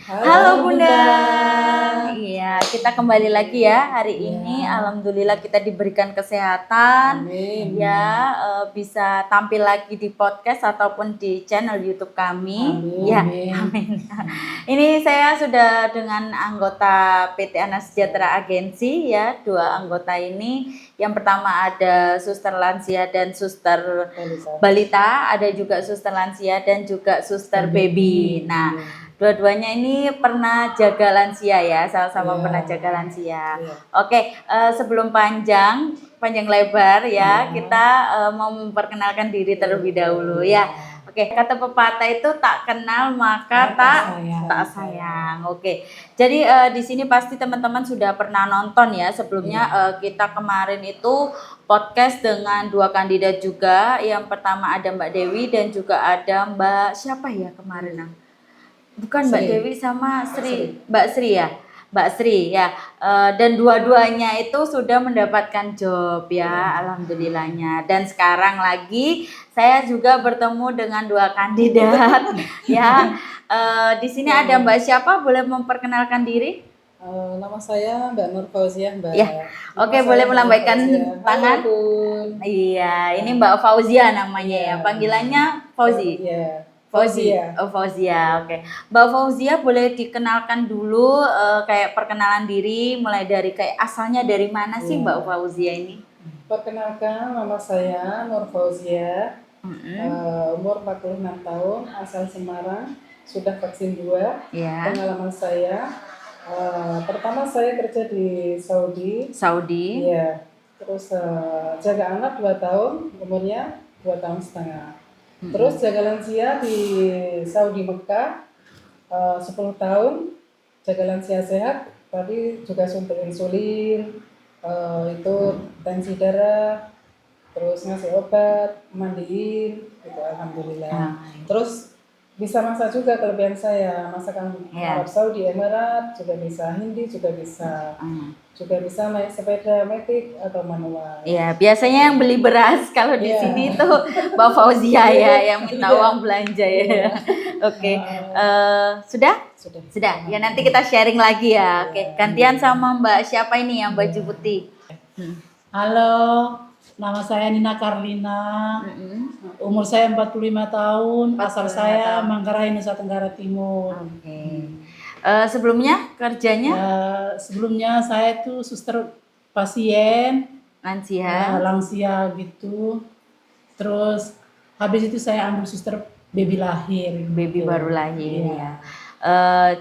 Halo Halo Bunda. Bunda. Iya, kita kembali lagi ya hari ini. Ya, Alhamdulillah kita diberikan kesehatan. amin. Ya, bisa tampil lagi di podcast ataupun di channel YouTube kami. Amin. Ya, amin. Ini saya sudah dengan anggota PT Ana Sejahtera Agensi ya, dua anggota ini. Yang pertama ada Suster Lansia dan Suster Balita, ada juga Suster Lansia dan juga Suster Baby. Nah, dua-duanya ini pernah jaga lansia ya, sama-sama Iya. pernah jaga lansia. Iya. Oke, sebelum panjang lebar ya, Iya. kita mau memperkenalkan diri terlebih dahulu ya. Oke, kata pepatah itu tak kenal maka tak sayang. Oke, jadi di sini pasti teman-teman sudah pernah nonton ya sebelumnya. Kita kemarin itu podcast dengan dua kandidat juga. Yang pertama ada Mbak Dewi dan juga ada Mbak siapa ya kemarin? Bukan Mbak Sri. Dewi sama Mbak Sri ya. Mbak Sri ya. Dan dua-duanya itu sudah mendapatkan job ya, alhamdulillahnya. Dan sekarang lagi saya juga bertemu dengan dua kandidat ya. Di sini ada Mbak siapa? Boleh memperkenalkan diri? Nama saya Mbak Nur Fauziah, Mbak. Ya. Nama Oke, saya boleh Mbak Nur melambaikan Fauziah. tangan. Halo, Bun. Iya, ini Mbak Fauzia namanya ya. Iya. Panggilannya Fauzi. Iya. Fauzia. Oh, Fauzia. Oke. Mbak Fauzia boleh dikenalkan dulu kayak perkenalan diri mulai dari kayak asalnya dari mana sih Mbak Fauzia ini? Perkenalkan, nama saya Nur Fauziah. Umur 46 tahun, asal Semarang, sudah vaksin 2. Ya. Pengalaman saya, pertama saya kerja di Saudi. Iya. Terus jaga anak 2 tahun, umurnya 2 tahun setengah. Terus jaga lansia di Saudi Mekah 10 tahun, jaga lansia sehat, tapi juga suntik insulin, itu tensi darah, terus ngasih obat, mandiin, gitu alhamdulillah. Terus bisa masak juga, kelebihan saya masakan Arab Saudi, Emirat, juga bisa Hindi, juga bisa naik sepeda matic atau manual. Iya, biasanya yang beli beras kalau di sini tuh Mbak Fauzia ya yang minta uang belanja ya. Oke. Sudah. Ya nanti kita sharing lagi ya. Oke, gantian sama Mbak siapa ini yang baju putih? Halo, nama saya Nina Karlina. Umur saya 45 tahun, asal saya Manggarai, Nusa Tenggara Timur. Oke. Sebelumnya kerjanya? Sebelumnya saya itu suster pasien lansia gitu. Terus habis itu saya ambil suster baby lahir. Baby baru lahir ya.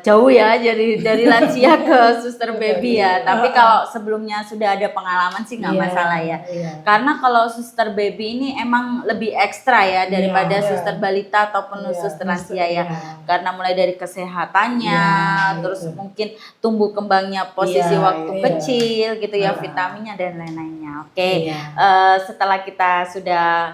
Jauh ya dari lansia ke suster baby ya. Tapi kalau sebelumnya sudah ada pengalaman sih nggak masalah ya. Karena kalau suster baby ini emang lebih ekstra ya daripada suster balita ataupun suster lansia ya. Karena mulai dari kesehatannya, terus mungkin tumbuh kembangnya posisi waktu kecil gitu ya, vitaminnya dan lain-lainnya. Oke. Setelah kita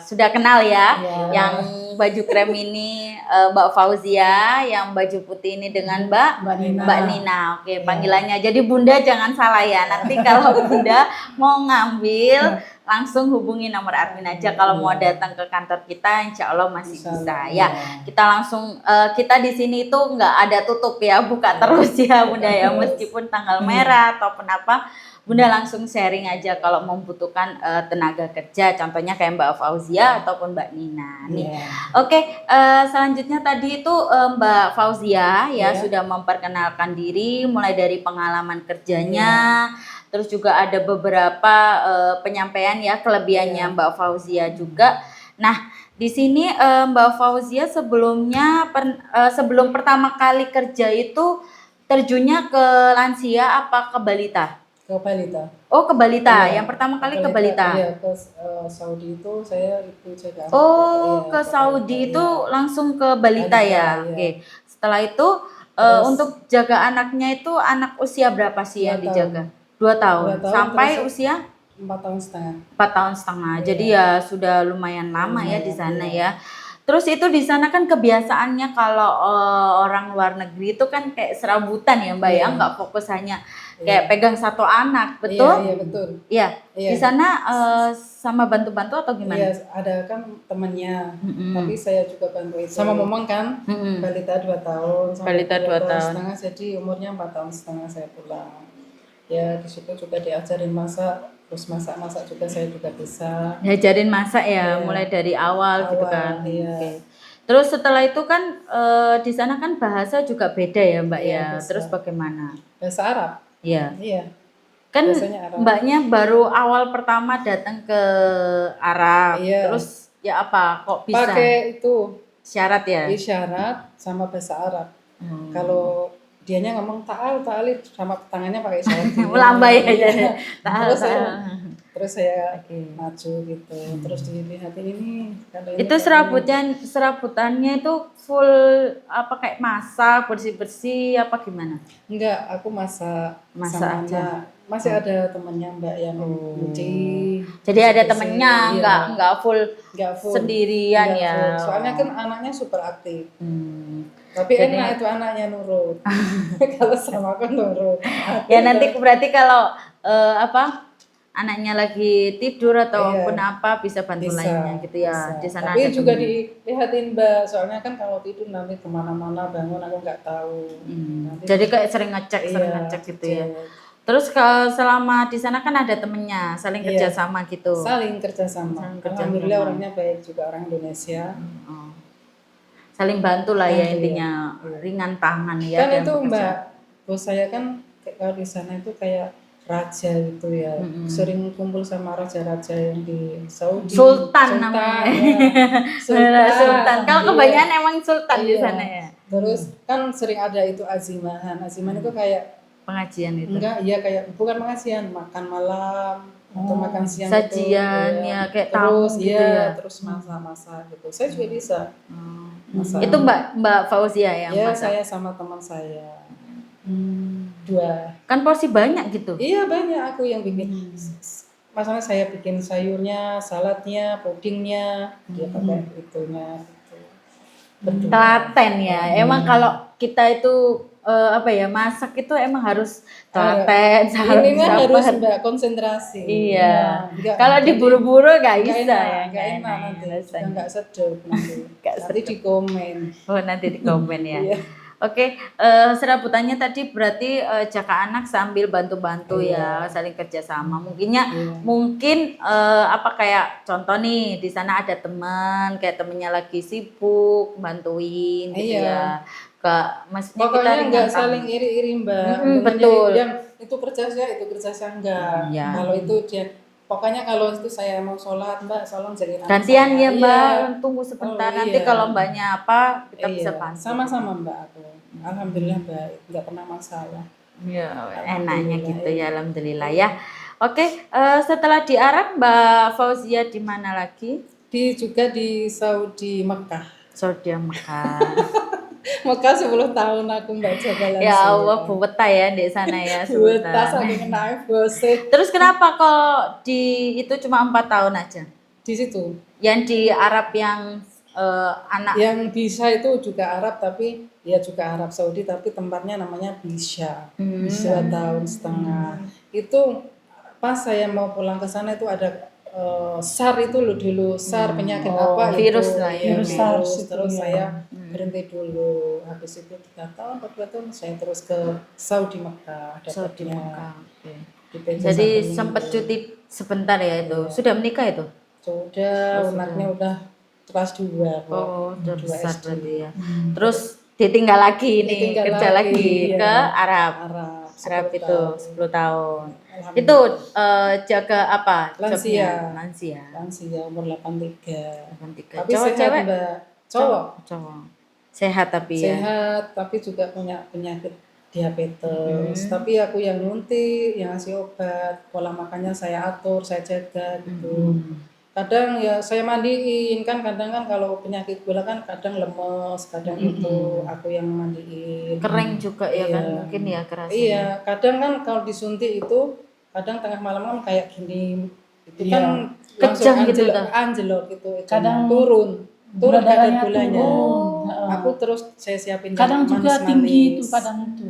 sudah kenal ya, yang baju krem ini Mbak Fauzia, yang baju putih ini dengan Mbak Nina. Oke, panggilannya. Jadi Bunda jangan salah ya. Nanti kalau Bunda mau ngambil langsung hubungi nomor admin aja. Kalau mau datang ke kantor kita, insya Allah masih bisa ya. Kita langsung kita di sini itu nggak ada tutup ya, buka terus ya Bunda ya. Meskipun tanggal merah ataupun apa, Bunda langsung sharing aja kalau membutuhkan tenaga kerja, contohnya kayak Mbak Fauzia ataupun Mbak Nina nih. Oke, selanjutnya tadi itu Mbak Fauzia ya sudah memperkenalkan diri mulai dari pengalaman kerjanya, terus juga ada beberapa penyampaian ya kelebihannya Mbak Fauzia juga. Nah, di sini Mbak Fauzia sebelumnya sebelum pertama kali kerja itu terjunnya ke lansia apa ke balita? Ke balita. Oh, ke balita. Yang pertama kali ke balita. Iya, ke Saudi itu saya itu jaga. Oh, ke Saudi itu langsung ke balita ya. Oke. Setelah itu untuk jaga anaknya itu anak usia berapa sih yang dijaga? 2 tahun. Sampai usia 4 tahun setengah. 4 tahun setengah. Jadi ya sudah lumayan lama ya di sana ya. Terus itu di sana kan kebiasaannya kalau orang luar negeri itu kan kayak serabutan ya Mbak ya, nggak fokus hanya kayak pegang satu anak, betul? Iya, betul. Iya. Iya. Di sana sama bantu-bantu atau gimana? Iya, ada kan temannya, tapi saya juga bantu itu. Sama momong kan, balita 2 tahun, Balita 2 tahun setengah, jadi umurnya 4 tahun setengah saya pulang. Ya di situ juga diajarin masak, terus masak-masak juga saya juga bisa. Diajarin masak ya, mulai dari awal gitu kan. Iya. Oke. Terus setelah itu kan di sana kan bahasa juga beda ya Mbak ya. Bahasa. Terus bagaimana? Bahasa Arab. Iya. Iya. Kan Arab. Mbaknya baru awal pertama datang ke Arab. Iya. Terus ya apa kok bisa? Pakai itu syarat ya? Isyarat sama bahasa Arab. Kalau dianya ngomong ta'al sama tangannya pakai isyarat. Melambai aja. Terus saya maju gitu. Terus dilihatin ini. Itu serabutannya itu full apa kayak masak, bersih-bersih apa gimana? Enggak, aku masak aja. Masih ada temennya Mbak yang nyuci. Jadi ada temennya, enggak full sendirian ya. Soalnya kan anaknya super aktif. Tapi enak itu anaknya nurut. Kalau sama aku nurut. Ya nanti berarti kalau anaknya lagi tidur atau apa bisa bantu lainnya gitu ya. Di sana tapi ada juga dilihatin Mbak, soalnya kan kalau tidur nanti kemana-mana bangun aku nggak tahu. Jadi kayak sering ngecek gitu ya. Terus kalau selama di sana kan ada temennya, saling kerjasama gitu. Saling kerjasama. Alhamdulillah orangnya baik juga, orang Indonesia. Saling bantu lah ya intinya, ringan tangan ya. Kan itu Mbak, bos saya kan kalau di sana itu kayak raja gitu ya, sering kumpul sama raja-raja yang di Saudi. Sultan namanya. Sultan. Kalau kebanyakan emang sultan di sana ya. Terus kan sering ada itu azimahan itu kayak pengajian itu. Enggak, iya kayak bukan pengajian, makan malam atau makan siang sajian gitu. Ya kayak tamu gitu ya. Terus masak-masak gitu. Saya juga bisa. Itu Mbak Fauzia yang masak? Iya, saya sama teman saya. 2. Kan porsi banyak gitu? Iya, banyak aku yang bikin. Masalahnya saya bikin sayurnya, saladnya, pudingnya, dia pakai itunya gitu. Telaten ya. Emang kalau kita itu masak itu emang harus telaten, harus Mbak konsentrasi. Iya. Kalau diburu-buru nggak bisa ya. Nggak enak nanti. Nggak sedap nanti. Nanti di komen. Oh nanti di komen ya. Oke, serabutannya tadi berarti jaga anak sambil bantu-bantu ya, saling kerjasama. Mungkin kayak contoh nih di sana ada teman, kayak temennya lagi sibuk bantuin gitu ya. Maksudnya pokoknya kita nggak saling iri-iri Mbak. Betul. Yang itu kerja saya enggak. Kalau itu dia, pokoknya kalau itu saya mau sholat Mbak, tolong jadiin gantian ya Mbak, tunggu sebentar. Nanti kalau Mbaknya apa kita bisa bantu. Sama-sama Mbak aku. Alhamdulillah baik, nggak pernah masalah. Ya, enaknya gitu ya, alhamdulillah ya. Oke, setelah di Arab Mbak Fauzia di mana lagi? Juga di Saudi Mekah. Saudi Mekah. Mekah 10 tahun aku Mbak jaga langsung. Ya Allah, betah ya di sana ya. Betah saking naik boset. Terus kenapa kalau di itu cuma 4 tahun aja? Di situ. Yang di Arab yang anak yang bisa itu juga Arab, tapi ya juga Arab Saudi, tapi tempatnya namanya Bisha. 2 tahun setengah. Itu pas saya mau pulang ke sana itu ada SAR itu loh dulu, SAR penyakit apa virus itu, lah ya, virus. Terus saya berhenti dulu, habis itu 3 tahun 4 tahun saya terus ke Saudi Mekah. Saudi Mekah. Jadi sempat cuti sebentar ya itu. Sudah menikah itu? Sudah, anaknya udah kelas 2. Udah besar berarti ya. Terus ditinggal lagi nih, kerja lagi ke Arab itu 10 tahun. Itu jaga apa? Lansia umur 83. Tapi Cowok cewek? Cowok. Sehat tapi ya. Sehat, tapi juga punya penyakit diabetes. Tapi aku yang nyuntik, yang ngasih obat, pola makannya saya atur, saya jaga gitu. Kadang ya saya mandiin kan, kadang kan kalau penyakit gula kan kadang lemes, kadang itu aku yang mandiin. Kering juga ya kan mungkin ya kerasnya. Iya, kadang kan kalau disuntik itu kadang tengah malam kan kayak gini. Itu kan kejang gitu anjlok gitu. Kadang turun. turun kadar darahnya gulanya. turun. Aku terus saya siapin Kadang yang juga manis-manis. tinggi itu, kadang itu.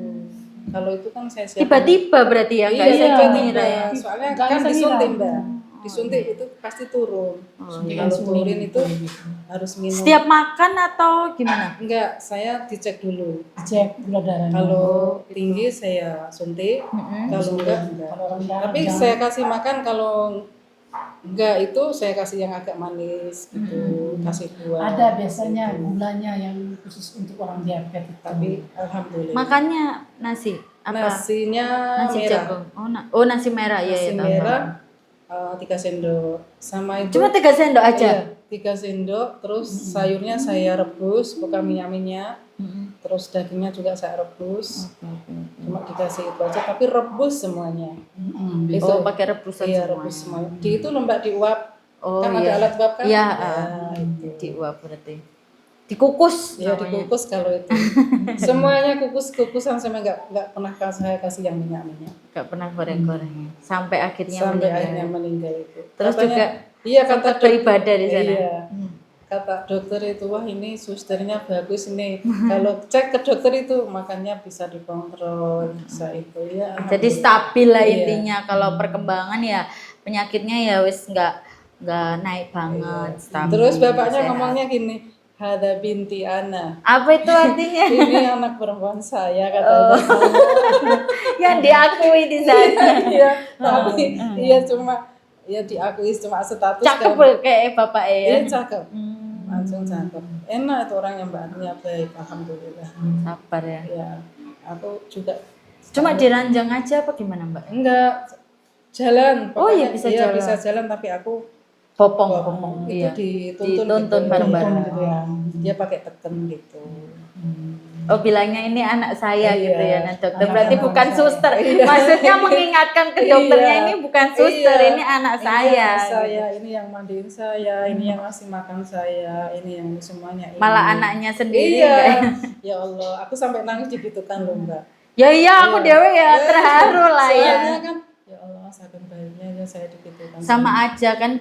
Kalau itu kan saya siapin. Tiba-tiba berarti ya, nggak Iya, bisa tiba-tiba. ngira ya. Soalnya Nggak kan bisa disuntik ngira. Mbak. Disuntik itu pasti turun. Suntikan Kalau insulin turun itu gitu. harus minum. Setiap makan atau gimana? Enggak, saya dicek dulu. Cek gula darahnya. Kalau tinggi saya suntik, kalau enggak. Kalau rendah, Tapi jangan. saya kasih makan kalau enggak itu saya kasih yang agak manis gitu, kasih buah. Ada biasanya gulanya yang khusus untuk orang diabetes itu. Tapi alhamdulillah. Makannya nasi apa? Nasinya Nasi merah. jagung. Nasi merah ya Nasi ya tahu. merah 3 sendok. Sama itu Cuma 3 sendok aja. Iya, 3 sendok, terus sayurnya saya rebus, bukan minyak-minyak. Terus dagingnya juga saya rebus. Cuma dikasih itu aja, tapi rebus semuanya. Oh, pakai rebusan Iya, semuanya. rebus semuanya. Di itu lembak diuap. Oh, Kan ada iya. alat uap kan? Iya, itu. diuap berarti. Dikukus Iya, namanya. dikukus kalau itu. Semuanya kukusan sampai nggak pernah saya kasih yang minyak-minyak. Gak pernah goreng-goreng. Sampai akhirnya Sampai meninggal. akhirnya meninggal itu. Terus juga iya sempat kata beribadah di sana. Iya. Kata dokter itu, wah ini susternya bagus ini. Kalau cek ke dokter itu makannya bisa dikontrol, bisa itu ya. Jadi stabil lah Iya. intinya. Kalau perkembangan ya penyakitnya ya wis nggak naik banget. Stabil. Terus bapaknya sehat. ngomongnya gini, hada binti ana. Apa itu artinya? Ini anak perempuan saya katanya. Yang diakui di sana. Iya, tapi iya cuma ya diakui cuma status. Cakep kayak bapak ya. Iya cakep. Langsung cakep. Enak itu orang yang mbaknya baik, alhamdulillah. Sabar ya. Ya, aku juga. Cuma diranjang aja apa gimana mbak? Enggak jalan. Oh iya, pokoknya bisa jalan. Bisa jalan tapi aku Popong. itu Iya. dituntun Dituntun gitu. bareng-bareng. Gitu ya. Dia pakai teken gitu. Oh bilangnya ini anak saya Iya. gitu ya, nah dokter Anak berarti anak bukan saya. suster. Iya. Maksudnya mengingatkan ke dokternya Iya. ini bukan suster, Iya. ini anak Ini saya. anak saya, ini yang mandiin saya, ini yang ngasih makan saya, ini yang semuanya ini. Malah anaknya sendiri. Iya. kayak. Ya Allah, aku sampai nangis digitukan loh Mbak. Ya iya aku Iya. dewe ya terharu lah ya. Soalnya kan ya Allah sakit bayinya ya saya digitukan. Sama aja kan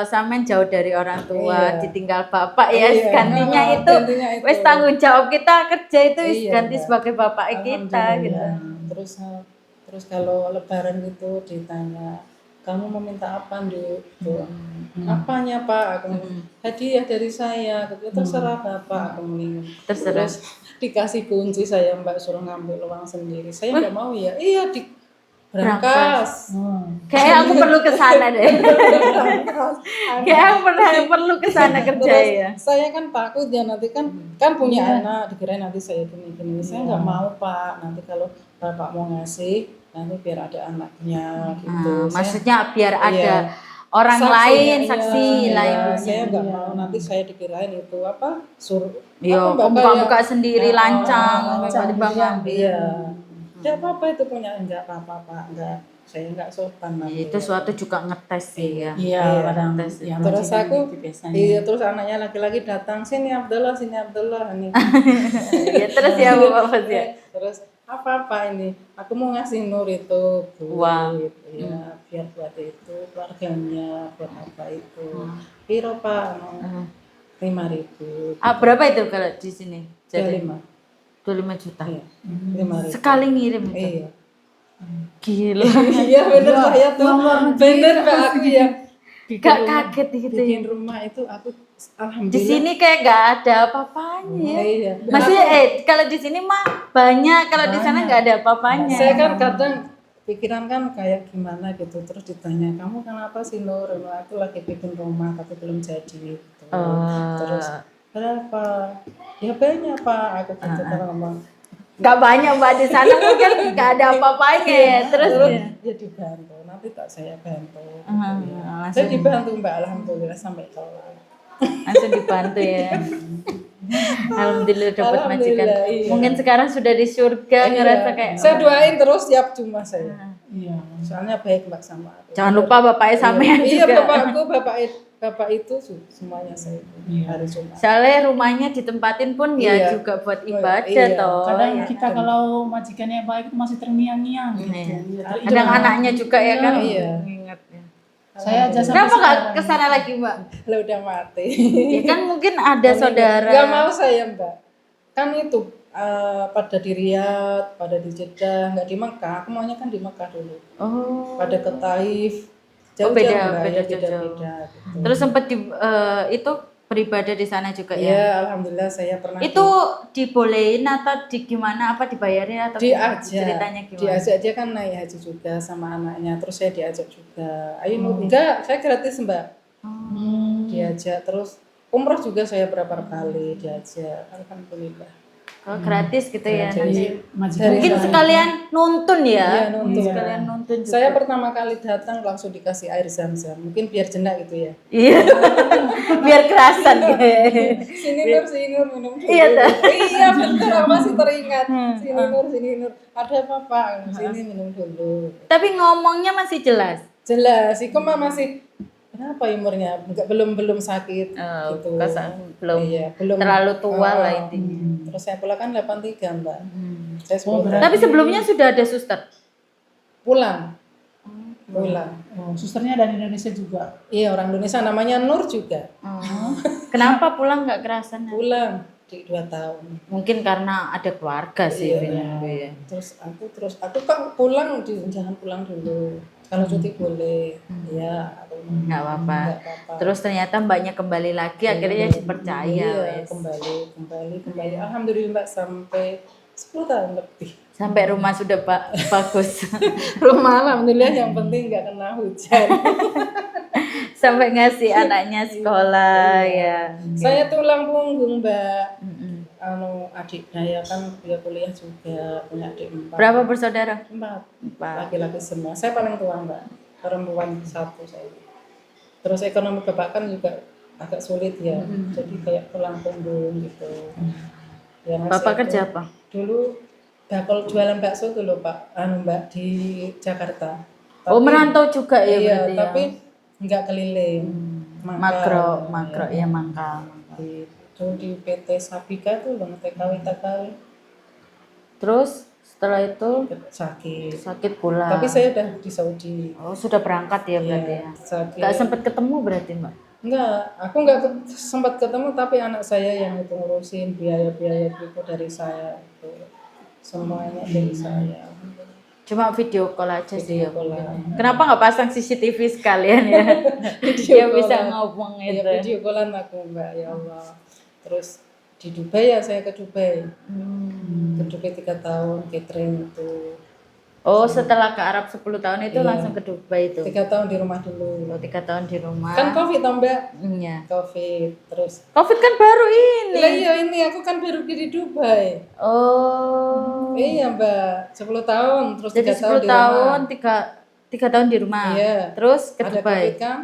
sampean jauh dari orang tua, Iya. ditinggal bapak ya, Iya. gantinya Nah, itu gantinya itu. wes tanggung jawab kita kerja itu wis Iya, ganti Mbak. sebagai bapak kita gitu. Alhamdulillah. Terus kalau lebaran gitu ditanya, kamu mau minta apa Nduk? Apanya Pak? Aku hadiah dari saya. Terserah Bapak aku minum. Terserah. Terus dikasih kunci saya Mbak suruh ngambil uang sendiri. Saya nggak mau ya. Iya di berangkas. Kayak aku perlu ke sana deh. Kayak aku perlu ke sana kerja Terus ya. saya kan takut ya nanti kan punya anak dikirain nanti saya gini. Saya nggak mau Pak. Nanti kalau Bapak mau ngasih nanti biar ada anaknya gitu. Maksudnya biar Iya. ada orang Saksinya, lain, iya, saksi iya. lain. Saya nggak mau nanti saya dikirain itu apa Yo, buka sendiri lancang, tiba-tiba ngambil. Iya. Tidak apa-apa itu punya enggak apa-apa Pak, enggak. Saya enggak sopan nanti. Itu suatu juga ngetes sih ya. Iya, kadang tes. ya, Terus masih aku begitu biasanya. iya terus anaknya laki-laki datang sini Abdullah ini. Ya terus ya Bapak ya. Terus apa ini? Aku mau ngasih Nur itu Uang. gitu, ya biar buat itu keluarganya buat apa itu. Piro Pak? 5.000. Berapa itu kalau di sini? Jadi 25 juta. Iya. 5.000. Sekali ngirim itu. Iya. Gila. Iya bener saya tuh. Bener Mbak aku ya. Gak kaget gitu ya. Bikin rumah itu aku alhamdulillah. Di sini kayak gak ada apa-apanya. Iya. Maksudnya kalau di sini mah banyak, kalau di sana gak ada apa-apanya. Saya kan kadang pikiran kan kayak gimana gitu terus ditanya kamu kenapa sih Nur? Aku lagi bikin rumah tapi belum jadi gitu. Terus berapa? Ya banyak Pak aku gitu kan ngomong. Gak banyak Mbak di sana mungkin gak ada apa-apanya ya. Terus ya dibantu nanti tak saya bantu. langsung. Saya dibantu Mbak alhamdulillah sampai kelar. Langsung dibantu ya. Alhamdulillah dapat majikan. Iya. Mungkin sekarang sudah di surga ngerasa kayak saya doain terus tiap cuma saya. Iya. Soalnya baik Mbak sama aku. jangan lupa bapaknya sampean Iya juga. bapak itu semuanya saya hari Jumat. Soalnya rumahnya ditempatin pun ya Iya. juga buat ibadah Iya. toh. Kadang Ya. kita kalau majikannya baik itu masih terngiang-ngiang gitu. Kadang anaknya juga ya kan Iya. ingat ya. Saya aja sampai Kenapa nggak sekarang. ke sana lagi, Mbak? Lah udah mati. Ya kan mungkin ada saudara. Nggak mau saya Mbak. Kan itu pada di Riyadh, pada di Jeddah, nggak di Mekah. Aku maunya kan di Mekah dulu. Oh. Pada ke Taif. Oh, Jauh-jauh beda, Mbak, beda ya, jauh-jauh. beda-beda. Gitu. Terus sempat itu beribadah di sana juga ya? Iya, alhamdulillah saya pernah. Itu dibolehin atau di gimana? Apa dibayarin atau gimana? Diajak. Ceritanya gimana? Diajak dia kan naik haji juga sama anaknya. Terus saya diajak juga. Ayo enggak, saya gratis Mbak. Diajak terus umroh juga saya berapa kali diajak. Alhamdulillah. Oh, gratis gitu ya nanti. Majikan Mungkin saya. sekalian nuntun ya. Iya, nuntun. Sekalian nuntun juga. Saya pertama kali datang langsung dikasih air zam-zam. Mungkin biar jenak gitu ya. Iya. Biar kerasan gitu. Sini Nur minum dulu. Iya, toh. Iya betul, aku masih teringat. Sini Nur. Ada apa Pak? Sini minum dulu. Tapi ngomongnya masih jelas. Jelas, Iko mah masih apa umurnya? Enggak belum sakit gitu. Belum, Iya, belum terlalu tua lah intinya. Terus saya pulang kan 83 Mbak. Saya 10 tahun. Tapi sebelumnya sudah ada suster. Pulang. Pulang. Oh, susternya dari Indonesia juga. Iya orang Indonesia namanya Nur juga. Kenapa pulang nggak kerasan? Pulang di 2 tahun. Mungkin karena ada keluarga sih. Iya. Terus aku kan pulang jangan pulang dulu. Kalau cuti boleh. Iya. Nggak apa-apa. Nggak apa-apa. Terus ternyata mbaknya kembali lagi, akhirnya dipercaya. Iya, kembali. Alhamdulillah Mbak sampai 10 tahun lebih. Sampai rumah sudah bagus. Rumah alhamdulillah yang penting nggak kena hujan. Sampai ngasih anaknya sekolah ya. Saya tulang punggung Mbak. Adiknya ya kan dia kuliah juga, punya adik 4. Berapa bersaudara? 4. Laki-laki semua. Saya paling tua Mbak. Perempuan 1 saya. Terus ekonomi bapak kan juga agak sulit ya. Jadi kayak tulang punggung gitu. Ya, Bapak kerja apa? Dulu bakal jualan bakso tuh loh Pak, Mbak di Jakarta. Oh merantau juga ya iya, berarti tapi ya? nggak keliling. Makro ya iya. mangkal. Di PT Sabika tuh loh, TKW. Terus setelah itu sakit pula. Tapi saya udah di Saudi. Oh sudah berangkat ya berarti ya? Nggak sempat ketemu berarti Mbak? Enggak, aku nggak sempat ketemu tapi anak saya yang itu ngurusin biaya-biaya itu dari saya itu semuanya dari saya. Cuma video call aja sih ya. Call. Kenapa nggak pasang CCTV sekalian ya? Dia bisa ngomong itu. Ya, video callan aku Mbak, ya Allah. Terus di Dubai ya saya ke Dubai. Ke Dubai 3 tahun catering itu. Oh setelah ke Arab 10 tahun itu langsung ke Dubai itu? 3 tahun di rumah dulu. 3 tahun di rumah. Kan Covid toh Mbak? Iya. Covid terus. Covid kan baru ini. Lah iya ini aku kan baru di Dubai. Oh. Iya Mbak, 10 tahun terus Jadi 3 tahun 10 di tahun, rumah. 3 tahun di rumah. Iya. Terus ke Ada Dubai. Covid kan.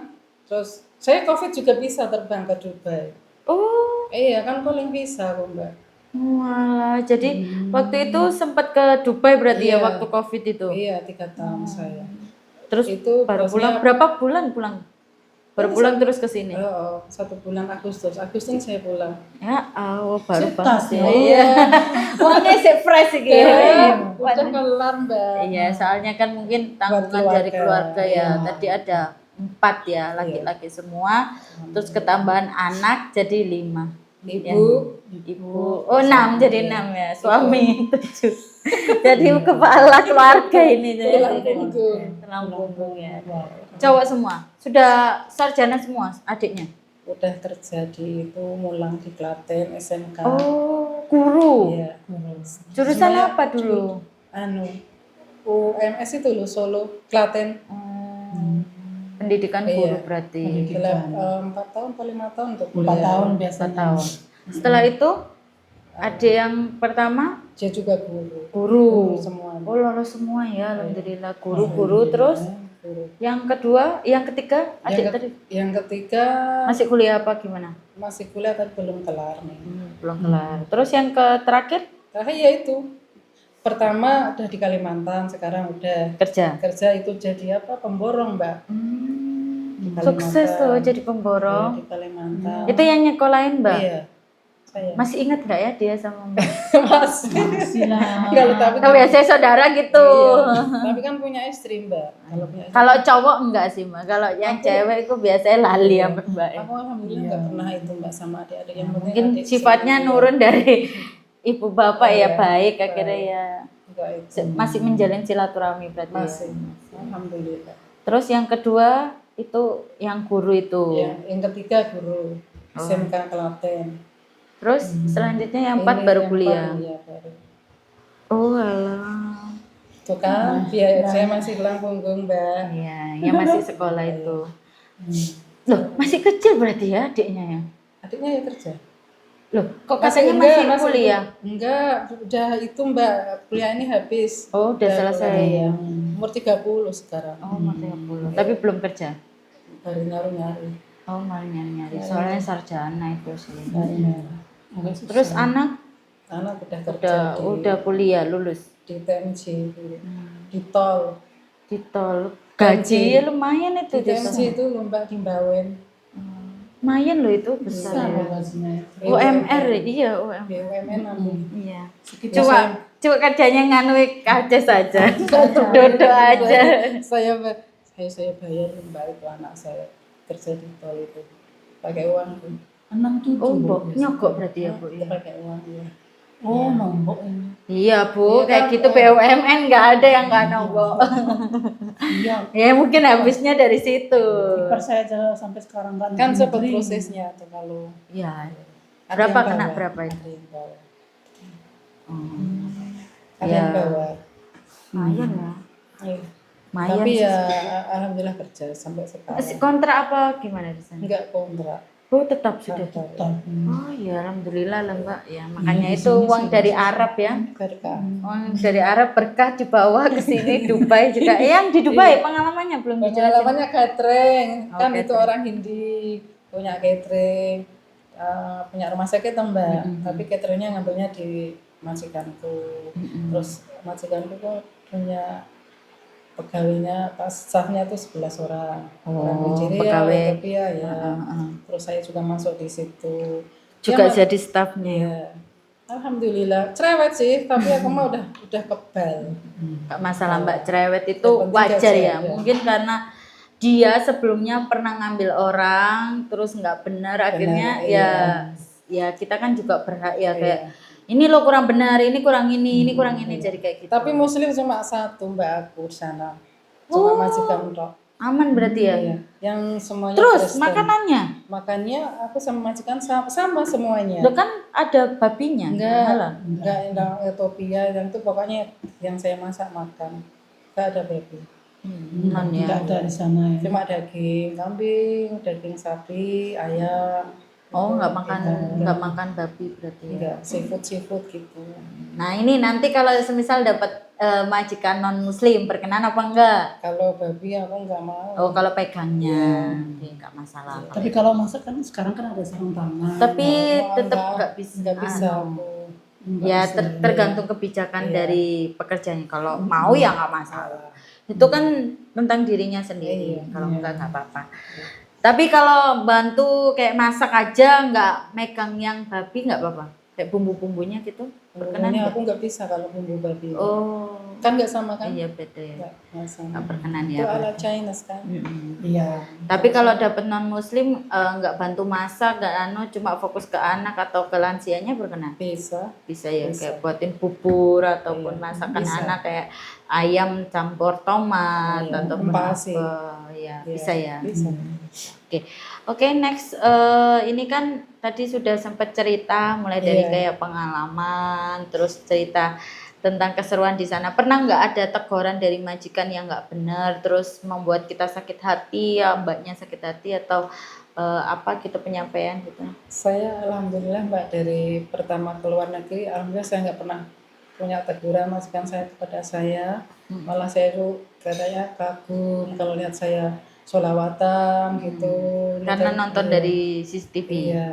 Terus saya Covid juga bisa terbang ke Dubai. Oh. Iya kan calling bisa kok Mbak. Walah, jadi waktu itu sempat ke Dubai berarti ya waktu Covid itu. Iya, 3 tahun saya. Terus itu baru pulang berapa bulan pulang? Baru pulang terus ke sini. Oh, 1 bulan Agustus saya pulang. Ya, baru Cetas banget ya. ya. Iya. Wongnya sih fresh gitu. Udah kelar Mbak. Iya, soalnya kan mungkin tanggungan dari keluarga ya. Tadi ada 4 ya, laki-laki semua. Terus ketambahan anak jadi 5. Ibu, oh 6 jadi 6 ya, suami 7. Jadi kepala keluarga ini tulang punggung ya. Cowok semua, sudah sarjana semua adiknya. Udah kerja di itu Mulang di Klaten SMK. Oh, guru. Iya. Jurusan apa dulu? UMS itu loh Solo Klaten. Pendidikan guru berarti. 4 tahun atau 5 tahun untuk 4 tahun biasa 4 tahun. Setelah itu adik yang pertama dia juga guru semua. Oh lolos semua ya, alhamdulillah guru. Terus yang kedua, yang ketiga adik tadi. Yang ketiga masih kuliah apa gimana? Masih kuliah tapi belum kelar nih. Belum kelar. Terus yang terakhir ya itu. Pertama udah di Kalimantan, sekarang udah kerja itu jadi apa? Pemborong Mbak. Sukses loh jadi pemborong. Di Kalimantan. Itu yang nyekolahin Mbak? Iya. saya. Masih ingat nggak ya dia sama Mbak? Masih lah. Kalau tapi Kan biasanya saudara gitu. iya, tapi kan punya istri Mbak. Kalau punya istri, Kalau cowok enggak sih Mbak. Kalau yang cewek itu biasanya lali ya Mbak. aku alhamdulillah nggak pernah itu Mbak sama adik-adik yang penting Mungkin adik sifatnya sendiri. nurun dari ibu bapak ya Iya, baik baik. akhirnya ya Enggak itu. masih menjalin silaturahmi berarti Masih. ya. Alhamdulillah. Terus yang kedua itu yang guru itu. Yang ketiga guru SMK Klaten. Terus selanjutnya yang empat Ini baru yang kuliah. empat, iya, baru. Oh alah. Tuh kan, biaya saya masih tulang punggung Mbak. Iya, yang masih sekolah itu. Loh, masih kecil berarti ya adiknya ya? Adiknya ya kerja. Loh, kok katanya masih kuliah? Enggak, udah itu Mbak, kuliah ini habis. Oh, udah selesai ya. Umur 30 sekarang. Oh, masih 30. Tapi belum kerja. Baru nyari-nyari. Oh, malah nyari-nyari. Soalnya sarjana itu sih. Terus Terus anak Anak udah kerja udah kuliah lulus di TMJ dulu. Di tol. di tol. Gaji lumayan itu Di di TMJ itu lomba Himbawen. lumayan loh itu besar ya. UMR iya UMR. BUMN namanya. Iya. Cuma kerjanya nganu kaca saja. Duduk aja. Saya bayar Mbak itu anak saya kerja di tol itu pakai uang tuh. 6-7. Oh, Mbok nyogok berarti ya, Bu ya. Pakai uang ya. Oh, nombok ini. Iya, Bu, Iya, kayak kan? gitu BUMN nggak ada yang nggak nogok. Iya. Ya mungkin habisnya dari situ. Ipar saya aja sampai sekarang kan. Kan seperti prosesnya tuh kalau Iya. ada Berapa yang kena bawa, berapa itu? ada yang bawa. Ada Ya. yang bawa. Lumayan ya. Iya. Lumayan Tapi sih. ya alhamdulillah kerja sampai sekarang. Kontrak apa gimana di sana? Enggak kontrak. Oh, tetap sudah. Tetap. Oh ya, alhamdulillah lah Mbak. Ya makanya itu uang dari Arab ya. Berkah. Uang dari Arab berkah dibawa ke sini Dubai juga. Yang di Dubai pengalamannya belum dijelasin. Pengalamannya catering, Oh, kan itu catering. orang Hindi punya catering, punya rumah sakit tuh Mbak. Tapi cateringnya ngambilnya di majikanku. Terus majikanku tuh punya pegawainya, staffnya tuh 11 orang. Orang Nigeria, pegawai. Ethiopia ya. Terus saya juga masuk di situ. Juga Ya, jadi staffnya. Iya. Alhamdulillah, cerewet sih, tapi aku mah udah kebal. Gak masalah Mbak, cerewet itu Yang penting wajar gaji ya. aja. Mungkin karena dia sebelumnya pernah ngambil orang, terus nggak benar, akhirnya iya. ya kita kan juga berhak ya kayak ini lo kurang benar, ini kurang ini kurang ini, jadi kayak gitu. Tapi muslim cuma satu Mbak aku di sana. Cuma majikan tok. Aman berarti ya. Iya. Yang semuanya Terus Kristen. makanannya, Makannya aku sama majikan sama semuanya. lo kan ada babinya. Halal. Enggak yang Ethiopia yang itu pokoknya yang saya masak makan. Enggak ada baby. Non ya. Enggak ada di sana ya. Cuma daging kambing, daging sapi, ayam. Oh nggak makan babi berarti ya. Enggak, seafood gitu. Nah ini nanti kalau semisal dapat majikan non muslim berkenan apa enggak? Kalau babi aku enggak mau. Oh kalau pegangnya, oke, nggak masalah. Tapi kalau masak kan sekarang kan ada sarung tangan. Tapi Oh, tetap nggak bisa. Enggak bisa Anu. aku. Ya tergantung kebijakan dari pekerjaannya. Kalau mau ya nggak masalah. Itu kan tentang dirinya sendiri. Kalau enggak apa-apa. Tapi kalau bantu kayak masak aja nggak megang yang babi nggak apa-apa. Kayak bumbu-bumbunya gitu. Berkenan Bumbunya nggak? aku enggak bisa kalau bumbu babi. Oh. Kan enggak sama kan? Iya beda ya. Enggak sama. Nggak berkenan Itu ya. ala Chinese kan? Iya. Tapi kalau dapet non muslim nggak bantu masak, nggak cuma fokus ke anak atau ke lansianya berkenan. Bisa. Bisa ya kayak buatin bubur ataupun Iya, masakan bisa. anak kayak ayam campur tomat Iya, ataupun empasi. apa ya Iya, bisa ya. Bisa. Oke, next ini kan tadi sudah sempat cerita mulai dari Iya. kayak pengalaman, terus cerita tentang keseruan di sana. Pernah nggak ada teguran dari majikan yang nggak benar, terus membuat kita sakit hati, ya mbaknya sakit hati atau apa gitu penyampaian gitu? Saya alhamdulillah Mbak dari pertama ke luar negeri, alhamdulillah saya nggak pernah punya teguran majikan saya kepada saya. Malah saya itu katanya kagum kalau lihat saya sholawatan gitu. Karena Lihat- nonton iya. dari CCTV. Iya.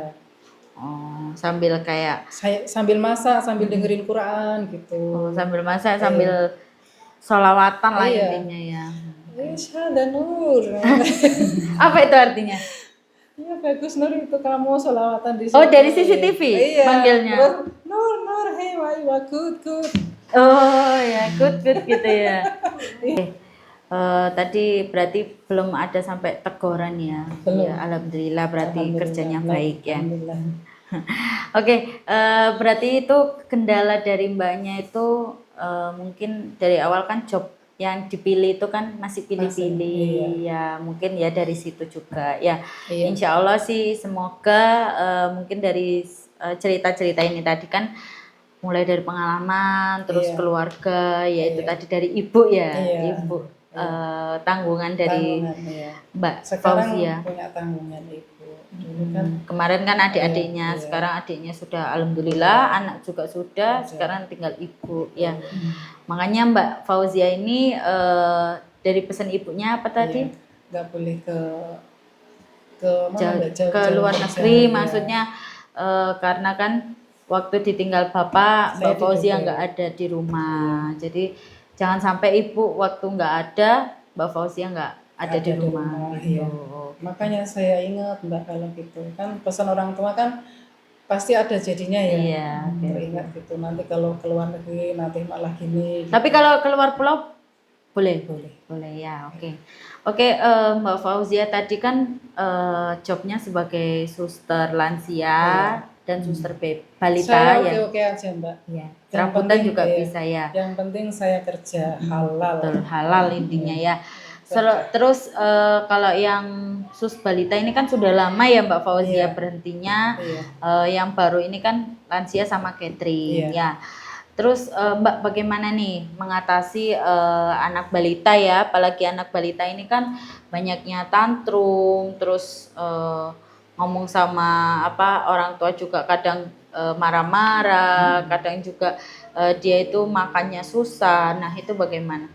Oh, sambil kayak Saya sambil masak, sambil dengerin Quran gitu. sambil masak, sambil sholawatan lah Iya. intinya ya. Syahada nur. Apa itu artinya? Iya bagus Nur, itu kamu sholawatan di Oh, situ. dari CCTV Iya. manggilnya. Terus, Nur, hey, why you are good. Oh ya, good gitu ya. Tadi berarti belum ada sampai teguran ya. Belum. Ya, alhamdulillah berarti Alhamdulillah, kerjanya baik ya. Alhamdulillah. Oke, berarti itu kendala dari mbaknya itu mungkin dari awal kan job yang dipilih itu kan masih pilih-pilih ya, mungkin ya dari situ juga ya. Iya. Insya Allah sih semoga mungkin dari cerita-cerita ini tadi kan mulai dari pengalaman terus keluarga ya itu tadi dari ibu ya, ibu tanggungan dari Mbak Sekarang Fauzia. punya tanggungan ibu. Dulu kan Kemarin kan adik-adiknya, sekarang adiknya sudah alhamdulillah, anak juga sudah, sekarang tinggal ibu ya. Makanya Mbak Fauzia ini dari pesan ibunya apa tadi? Nggak boleh ke mana, ke luar negeri, maksudnya karena kan waktu ditinggal bapak, Mbak Fauzia nggak ada di rumah, jadi jangan sampai ibu waktu nggak ada, Mbak Fauzia nggak ada di rumah. Iya. Makanya saya ingat Mbak kalau gitu kan pesan orang tua kan pasti ada jadinya ya. Iya. Teringat gitu. Nanti kalau keluar negeri nanti malah gini. Tapi kalau keluar pulau boleh? Boleh. Boleh ya, oke. Oke, Mbak Fauzia tadi kan jobnya sebagai suster lansia dan suster balita saya ya. oke aja Mbak. Iya. Serabutan juga bisa ya. Yang penting saya kerja halal. Betul, halal intinya ya. Terus kalau yang sus balita ini kan sudah lama ya Mbak Fauzia berhentinya. Yang baru ini kan lansia sama catering ya. Terus Mbak bagaimana nih mengatasi anak balita ya, apalagi anak balita ini kan banyaknya tantrum, terus ngomong sama orang tua juga kadang marah-marah, kadang juga dia itu makannya susah. Nah itu bagaimana?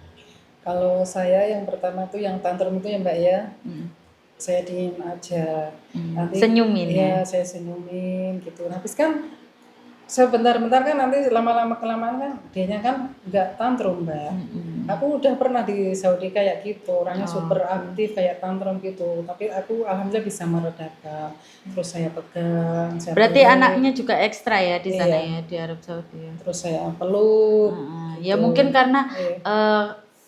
Kalau saya yang pertama tuh yang tantrum itu ya Mbak ya, saya diem aja. Nanti senyumin ya? Saya senyumin gitu. Habis kan sebentar-bentar kan nanti lama-lama kelamaan kan dianya kan nggak tantrum Mbak. Aku udah pernah di Saudi kayak gitu, orangnya super aktif kayak tantrum gitu. Tapi aku alhamdulillah bisa meredakan. Terus saya pegang. Berarti anaknya juga ekstra ya di sana ya di Arab Saudi. Terus saya peluk. Ya mungkin karena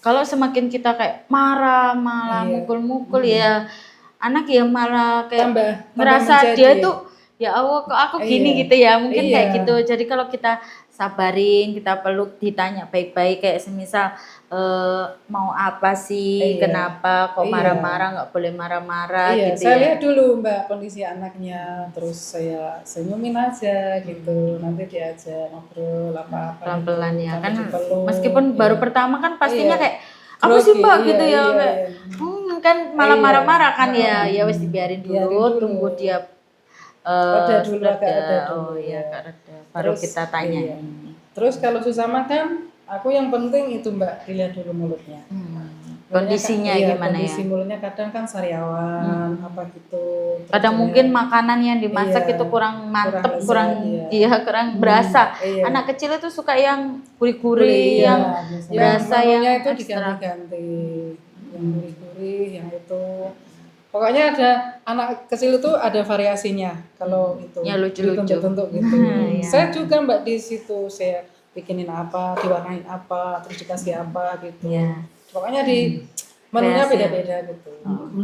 kalau semakin kita kayak marah, malah mukul-mukul ya anak ya malah kayak ngerasa dia tuh ya Allah kok aku gini gitu ya, mungkin kayak gitu. Jadi kalau kita sabarin, kita peluk, ditanya baik-baik kayak semisal mau apa sih, kenapa kok marah-marah, nggak boleh marah-marah gitu saya ya. lihat dulu Mbak kondisi anaknya, terus saya senyumin aja gitu, nanti diajak ngobrol apa-apa pelan-pelan gitu, ya kan dipeluk, meskipun baru pertama kan pastinya kayak apa sih Mbak gitu ya kayak kan malah marah-marah kan ya wes dibiarin dulu, tunggu dia reda dulu, agak reda dulu. Oh iya agak reda, baru kita tanya. Terus kalau susah makan, aku yang penting itu Mbak dilihat dulu mulutnya. Kondisinya gimana kondisi ya? mulutnya kadang kan sariawan apa gitu. Kadang mungkin makanan yang dimasak itu kurang mantep, kurang berasa. Anak kecil itu suka yang gurih-gurih, yang berasa yang itu diganti-ganti, yang gurih-gurih, yang itu. Pokoknya ada anak kecil itu ada variasinya kalau itu. Ya lucu-lucu. Bentuk gitu. Saya juga Mbak di situ saya bikinin apa, diwarnain apa, terus dikasih apa gitu. Pokoknya di menunya beda-beda gitu.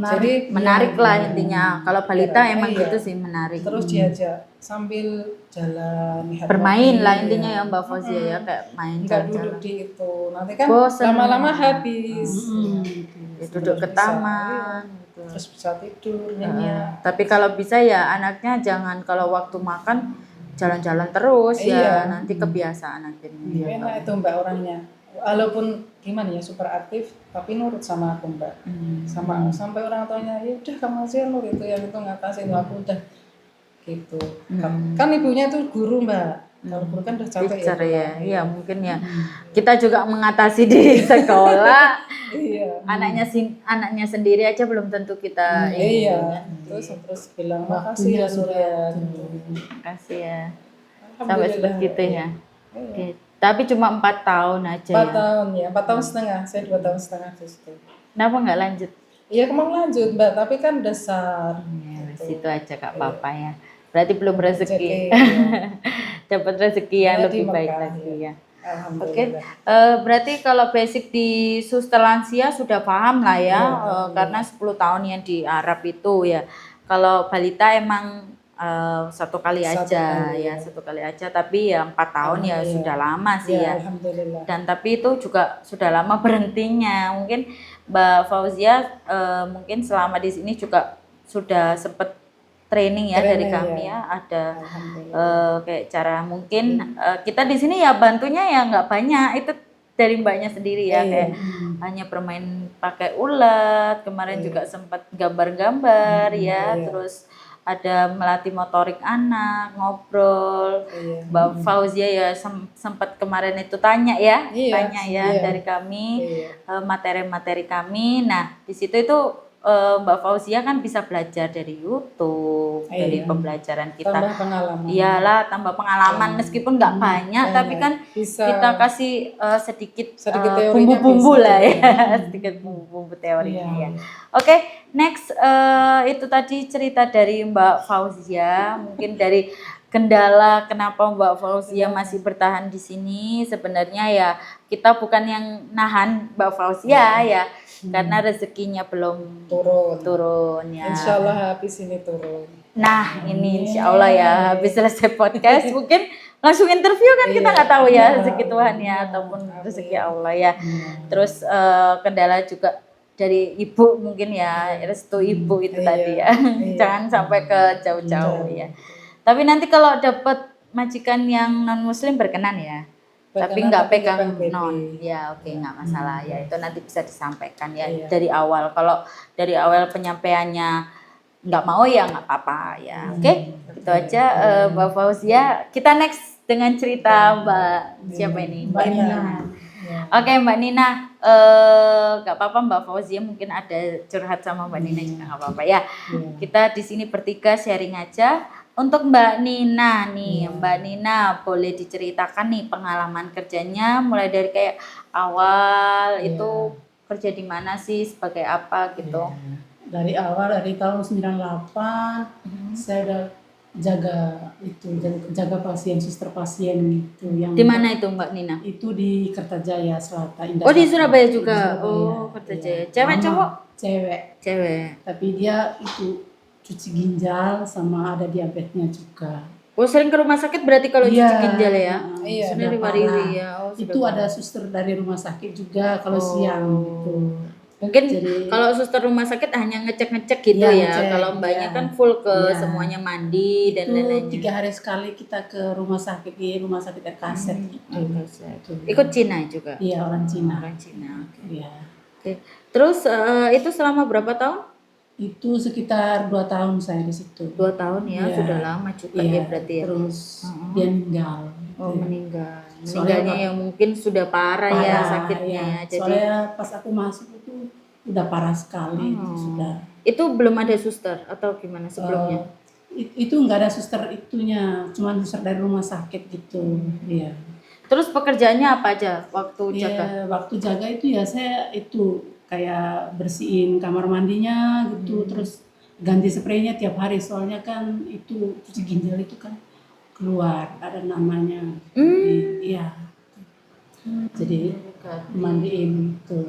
Jadi menarik lah intinya. Kalau balita emang gitu sih menarik. Terus diajak sambil jalan, bermain lah intinya ya Mbak Fauzia ya, kayak main nggak jalan-jalan. duduk di itu. Nanti kan bosen, lama-lama habis. Ya, duduk ke taman. Gitu. Terus bisa tidur nyenyak. Tapi kalau bisa ya anaknya jangan kalau waktu makan jalan-jalan terus ya nanti kebiasaan akhirnya. Enak itu Mbak orangnya. Walaupun gimana ya super aktif tapi nurut sama aku Mbak. Sampai orang tuanya ya udah kamu aja nurut itu yang itu ngatasin aku udah gitu. Kan ibunya itu guru Mbak. Kalau guru kan udah capek ya. Iya mungkin ya. Kita juga mengatasi di sekolah. Anaknya sendiri aja belum tentu kita. Terus bilang makasih ya Surya. Makasih ya. Sampai seperti itu ya. Oke. Tapi cuma 4 tahun aja 4 tahun ya, 4 tahun setengah, saya 2 tahun setengah di situ. Kenapa nggak lanjut? Iya, kemang lanjut Mbak, tapi kan dasar. situ aja Kak Papa ya. Berarti belum rezeki. Iya. Dapat rezeki yang Ya, di lebih baik Mekah, lagi ya. Oke, Alhamdulillah. berarti kalau basic di suster lansia sudah paham lah ya, karena 10 tahun yang di Arab itu ya. Kalau balita emang satu kali aja ya, satu kali aja. Tapi ya 4 tahun ya sudah lama sih ya. Alhamdulillah. Dan tapi itu juga sudah lama berhentinya. Mungkin Mbak Fauzia mungkin selama di sini juga sudah sempat training ya dari kami ya, ada kayak cara mungkin kita di sini ya bantunya ya nggak banyak, itu dari mbaknya sendiri ya, kayak hanya bermain pakai ulet, kemarin juga sempat gambar-gambar ya, terus ada melatih motorik anak, ngobrol. Mbak Fauzia ya sempat kemarin itu tanya ya dari kami materi-materi kami. Nah di situ itu Mbak Fauzia kan bisa belajar dari YouTube, dari pembelajaran kita. Tambah pengalaman. Iyalah, tambah pengalaman meskipun nggak banyak, tapi kan bisa kita kasih sedikit bumbu-bumbu lah ya, sedikit bumbu-bumbu teorinya ya. Oke, next itu tadi cerita dari Mbak Fauzia, mungkin dari kendala kenapa Mbak Fauzia masih bertahan di sini. Sebenarnya ya kita bukan yang nahan Mbak Fauzia ya. Karena rezekinya belum turun ya. Insya Allah habis ini turun. Nah ini insya Allah ya habis selesai podcast mungkin langsung interview kan, kita nggak tahu ya rezeki Tuhan ya ataupun rezeki Allah ya. Terus kendala juga dari ibu mungkin ya, restu ibu itu tadi ya. Jangan sampai ke jauh-jauh ya. Tapi nanti kalau dapat majikan yang non muslim berkenan ya. Tapi nggak pegang non ya, oke, nggak masalah ya, itu nanti bisa disampaikan ya dari awal. Kalau dari awal penyampaiannya nggak mau ya nggak apa-apa ya. Oke, itu aja Mbak Fauzia. Kita next dengan cerita Mbak siapa ini, Mbak Nina. Oke Mbak Nina, nggak apa-apa Mbak Fauzia mungkin ada curhat sama Mbak Nina juga nggak apa-apa ya. Kita di sini bertiga sharing aja. Untuk Mbak Nina nih, Mbak Nina boleh diceritakan nih pengalaman kerjanya mulai dari kayak awal itu kerja di mana sih, sebagai apa gitu? Dari awal, dari tahun 98 saya udah jaga pasien, suster pasien gitu. Yang di mana itu Mbak Nina? Itu di Kertajaya Selatan. Oh di Surabaya juga. Oh Kertajaya. Cewek cowok? Cewek. Tapi dia itu cuci ginjal sama ada diabetesnya juga. Oh sering ke rumah sakit berarti kalau cuci ginjal ya? Sudah parah. Ya. Itu ada suster dari rumah sakit juga kalau siang gitu. Mungkin kalau suster rumah sakit hanya ngecek-ngecek gitu ya. Kalau mbaknya kan full ke semuanya mandi dan lain-lain. 3 hari sekali kita ke rumah sakit, di rumah sakit Kaset gitu. Ikut Cina juga? Iya, orang Cina. Oke. Terus itu selama berapa tahun? Itu sekitar 2 tahun saya di situ. 2 tahun ya, sudah lama juga ya berarti ya. Terus dia meninggal. Meninggal. Meninggalnya yang mungkin sudah parah ya sakitnya ya. Jadi soalnya pas aku masuk itu udah parah sekali sudah. Itu belum ada suster atau gimana sebelumnya? Itu enggak ada suster itunya, cuma suster dari rumah sakit gitu. Iya. Terus pekerjaannya apa aja waktu jaga? Waktu jaga itu ya saya itu kayak bersihin kamar mandinya gitu, terus ganti spraynya tiap hari, soalnya kan itu cuci ginjal itu kan keluar ada namanya. Iya. Jadi mandiin gitu.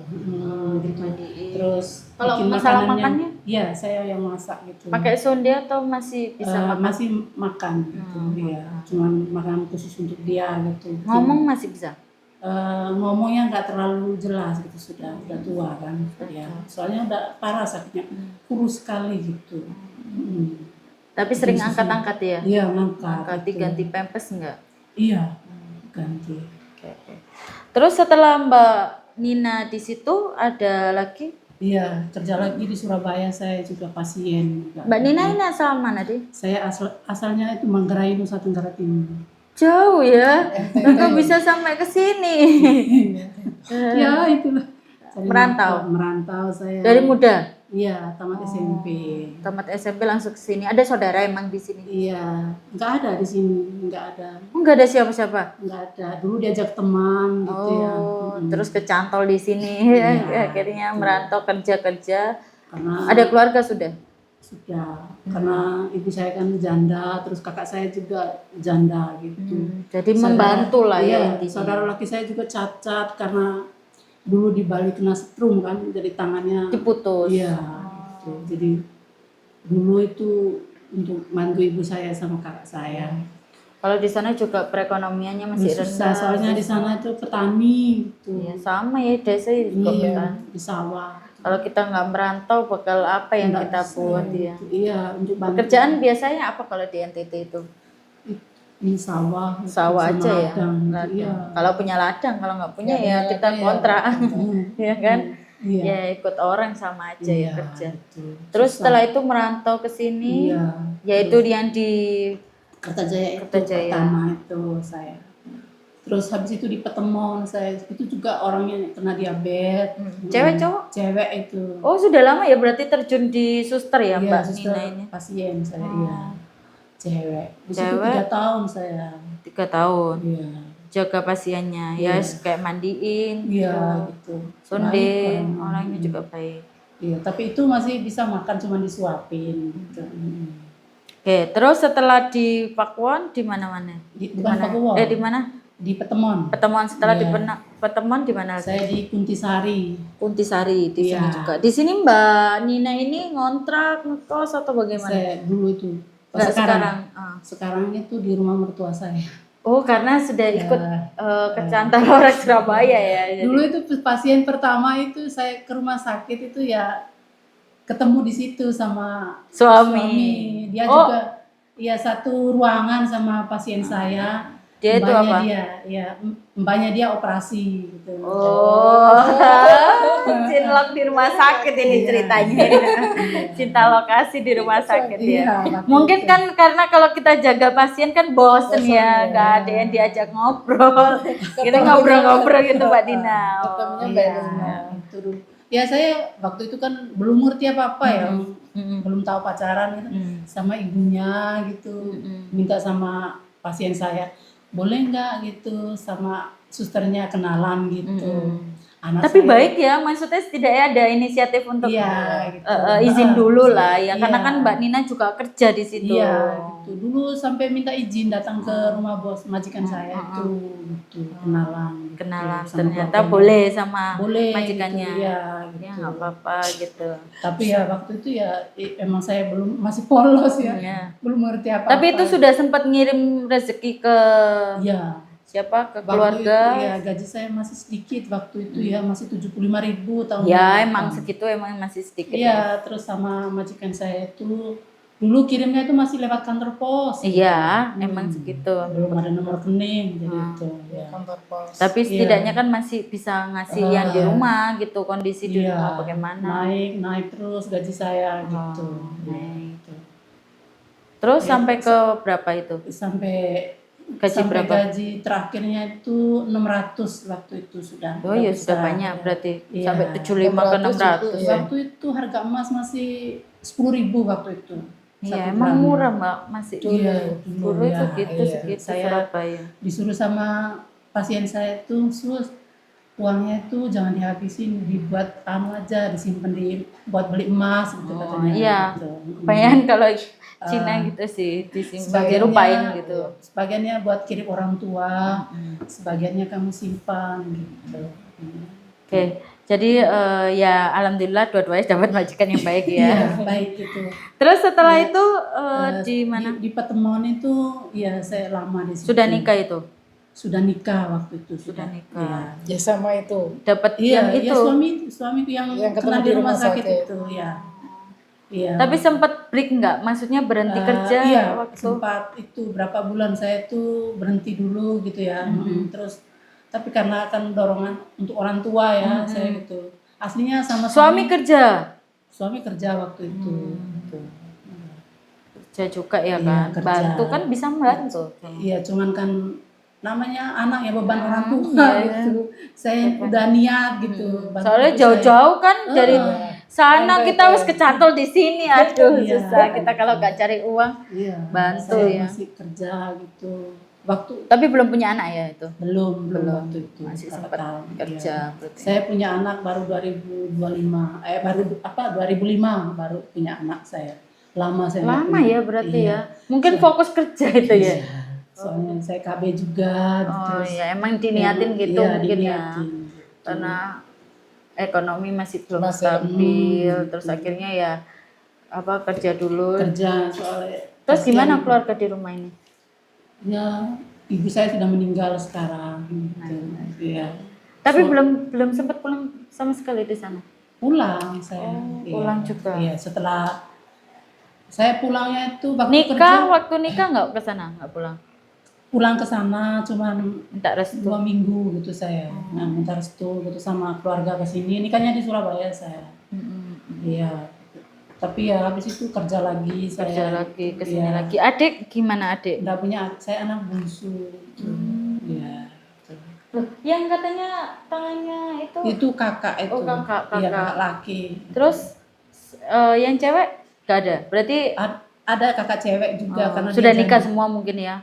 Terus kalau masalah makannya? Iya, saya yang masak gitu. Pakai sonde atau masih bisa makan? Masih makan gitu. Iya, cuman makan khusus untuk dia gitu. Ngomong masih bisa? Ngomongnya nggak terlalu jelas gitu, sudah tua kan ya, soalnya udah parah sakitnya, kurus sekali gitu. Tapi sering angkat-angkat ya? Iya, angkat. Ganti pampers enggak? Iya, ganti. Terus setelah Mbak Nina di situ ada lagi? Iya, kerja lagi di Surabaya, saya juga pasien. Mbak Nina ini asal mana deh? Saya asalnya itu Manggarai, Nusa Tenggara Timur. Jauh ya, kok bisa sampai ke sini? Ya itulah. Merantau saya. Dari muda? Iya, tamat SMP. Tamat SMP langsung ke sini. Ada saudara emang di sini? Iya, nggak ada di sini, nggak ada. Nggak ada siapa-siapa? Nggak ada. Dulu diajak teman gitu ya. Terus kecantol di sini, akhirnya merantau kerja. Karena ada keluarga sudah? sudah. Karena ibu saya kan janda, terus kakak saya juga janda gitu. Jadi membantu lah ya intinya. Saudara laki saya juga cacat karena dulu di Bali kena setrum kan, jadi tangannya diputus. Iya, gitu. Jadi dulu itu untuk bantu ibu saya sama kakak saya. Kalau di sana juga perekonomiannya masih Susah, rendah. soalnya di sana itu petani gitu. Iya, sama ya desa juga petani. Di sawah. Kalau kita nggak merantau, bakal apa yang Nggak kita bisa, buat ya? Iya, untuk bantu. Pekerjaan biasanya apa kalau di NTT itu? Di sawah. Sawah sama aja ya. ladang. Ladang. Iya. Kalau punya ladang, kalau nggak punya Nggak ya punya kita ladang, kontrak, ya kan? Iya. Ya ikut orang sama aja ya Iya, kerja. gitu. Terus Susah. setelah itu merantau ke sini, Iya. yaitu yang di Kertajaya itu Kertajaya. pertama itu saya. Terus habis itu di Petemon saya itu juga orangnya kena diabetes. Cewek cowok? Cewek itu. Oh sudah lama ya berarti terjun di suster ya Iya, Mbak suster Nina ini? pasien saya, iya. Cewek. Di situ Cewek. 3 tahun saya. 3 tahun. Iya. Jaga pasiennya, ya Iya. kayak mandiin, Iya, gitu. sonde, Baik orangnya juga baik. Iya, tapi itu masih bisa makan cuma disuapin gitu. Oke, terus setelah di Pakuwon di mana-mana? Bukan Pakuwon. Di mana? Di Petemon. Pertemuan setelah Iya. Pertemuan di mana lagi? Saya di Kuntisari. Kuntisari di sini Iya. juga. Di sini Mbak Nina ini ngontrak, ngekos atau bagaimana? Saya dulu itu. Nggak sekarang. Sekarang itu di rumah mertua saya. Oh, karena sudah ikut Ya. ke Cantara Surabaya ya. Jadi. Dulu itu pasien pertama itu saya ke rumah sakit itu ya ketemu di situ sama Suami. Dia Oh. juga ya satu ruangan sama pasien saya. Dia itu apa? Mbaknya dia operasi gitu. Oh, cinlok di rumah sakit ini ceritanya. Cinta lokasi di rumah sakit ya. Iya, Mungkin kan karena kalau kita jaga pasien kan bosen ya, nggak ada yang diajak ngobrol. Kita ngobrol-ngobrol gitu Mbak Dina. Ketemunya Iya, Mbak Nina. itu dulu. Ya saya waktu itu kan belum ngerti apa-apa ya, belum tahu pacaran gitu. Sama ibunya gitu, minta sama pasien saya, boleh nggak gitu sama susternya kenalan gitu. Anak Tapi saya- baik ya, maksudnya setidaknya ada inisiatif untuk Iya, gitu. izin dulu lah ya, Iya. karena kan Mbak Nina juga kerja di situ. Iya, gitu. Dulu sampai minta izin datang ke rumah bos majikan saya itu, gitu, kenalan. Gitu, Kenalan sama ternyata keluarganya. boleh sama Boleh, majikannya. gitu, iya, gitu. Ya nggak apa-apa gitu. Tapi ya waktu itu ya emang saya belum masih polos ya, Iya. belum ngerti apa-apa. Tapi itu sudah sempat ngirim rezeki ke Iya. siapa? Ke Waktu keluarga? itu, ya gaji saya masih sedikit waktu itu ya, masih 75.000 tahun. Ya depan. emang segitu emang masih sedikit. Iya, terus sama majikan saya itu dulu kirimnya itu masih lewat kantor pos. Iya, emang segitu. Belum ada nomor rekening jadi itu. Ya. Kantor pos. Tapi Iya. setidaknya kan masih bisa ngasih yang di rumah gitu, kondisi di Iya, rumah bagaimana. naik terus gaji saya gitu. naik. Gitu. Terus sampai ke berapa itu? Sampai Gaji berapa? gaji terakhirnya itu 600 waktu itu sudah. Oh iya bisa. sudah banyak berarti Iya. sampai 75 ke 600 ya. Waktu itu harga emas masih 10.000 waktu itu. Iya, Satu emang gramnya. murah Mbak, masih Iya, dulu ya, itu gitu iya. segitu Saya Surabaya. disuruh sama pasien saya itu, sus uangnya itu jangan dihabisin, dibuat anu aja, disimpan buat beli emas gitu katanya. Iya. Gitu. Bayangin kalau Cina gitu sih disimpan dirupain gitu. Sebagiannya buat kirim orang tua, sebagiannya kamu simpan gitu. Oke, jadi ya alhamdulillah dua-duanya dapat majikan yang baik ya. Iya, baik gitu. Terus setelah itu di mana? Di Petemon itu ya saya lama di situ. Sudah nikah itu? Sudah nikah waktu itu. Sudah nikah. Ya sama itu. Dapat Iya, yang iya itu. suamiku yang Yang kena ketemu di rumah sakit itu, ya. Iya. Tapi sempat break nggak? Maksudnya berhenti kerja iya, waktu? sempat itu berapa bulan saya tuh berhenti dulu gitu ya. Terus tapi karena kan dorongan untuk orang tua ya, saya gitu. Aslinya sama Suami kerja? suami kerja waktu itu. Gitu. Kerja juga ya Iya, kan? kerja. Bantu kan bisa membantu. Iya, cuman kan namanya anak ya beban orang tua iya. gitu. Saya udah niat gitu. bantu Soalnya ibu saya. jauh-jauh kan dari sana Sampai kita ke- harus kecantol di sini, aduh Iya. susah kita kalau nggak cari uang. Iya, Bantu saya ya. masih kerja gitu. Waktu Tapi belum punya anak ya itu? belum waktu itu. Masih berapa sempat tahun, kerja. iya. Berarti. Saya punya anak baru 2025. Baru 2005 baru punya anak saya. lama saya nggak Lama punya. ya berarti Iya. ya. Mungkin fokus kerja itu ya. Iya. Soalnya saya KB juga, Oh terus ya emang diniatin gitu iya, mungkin ya. diniatin gitu. Karena ekonomi masih belum Masih, stabil, terus akhirnya ya apa kerja dulu. Kerja soalnya. Terus kasihan gimana ibu. keluarga di rumah ini? Ya, ibu saya sudah meninggal sekarang. Gitu. Iya. Tapi belum sempat pulang sama sekali di sana. Pulang saya. Oh, Iya. pulang juga. Iya, setelah saya pulangnya itu waktu Nikah, kerja, waktu nikah nggak ke sana, nggak pulang. pulang ke sana cuman Minta restu. 2 minggu gitu saya. Nah, minta restu gitu sama keluarga ke sini. Nikahnya di Surabaya saya. Iya. Tapi ya habis itu kerja lagi saya. Kerja lagi ke sini Iya. lagi. Adik gimana adik? Nggak punya, saya anak bungsu gitu. Iya. Loh, yang katanya tangannya itu. Itu kakak itu. Oh, kakak. Iya, kakak laki. Terus yang cewek gak ada. Berarti Ada kakak cewek juga karena sudah dia nikah semua mungkin ya.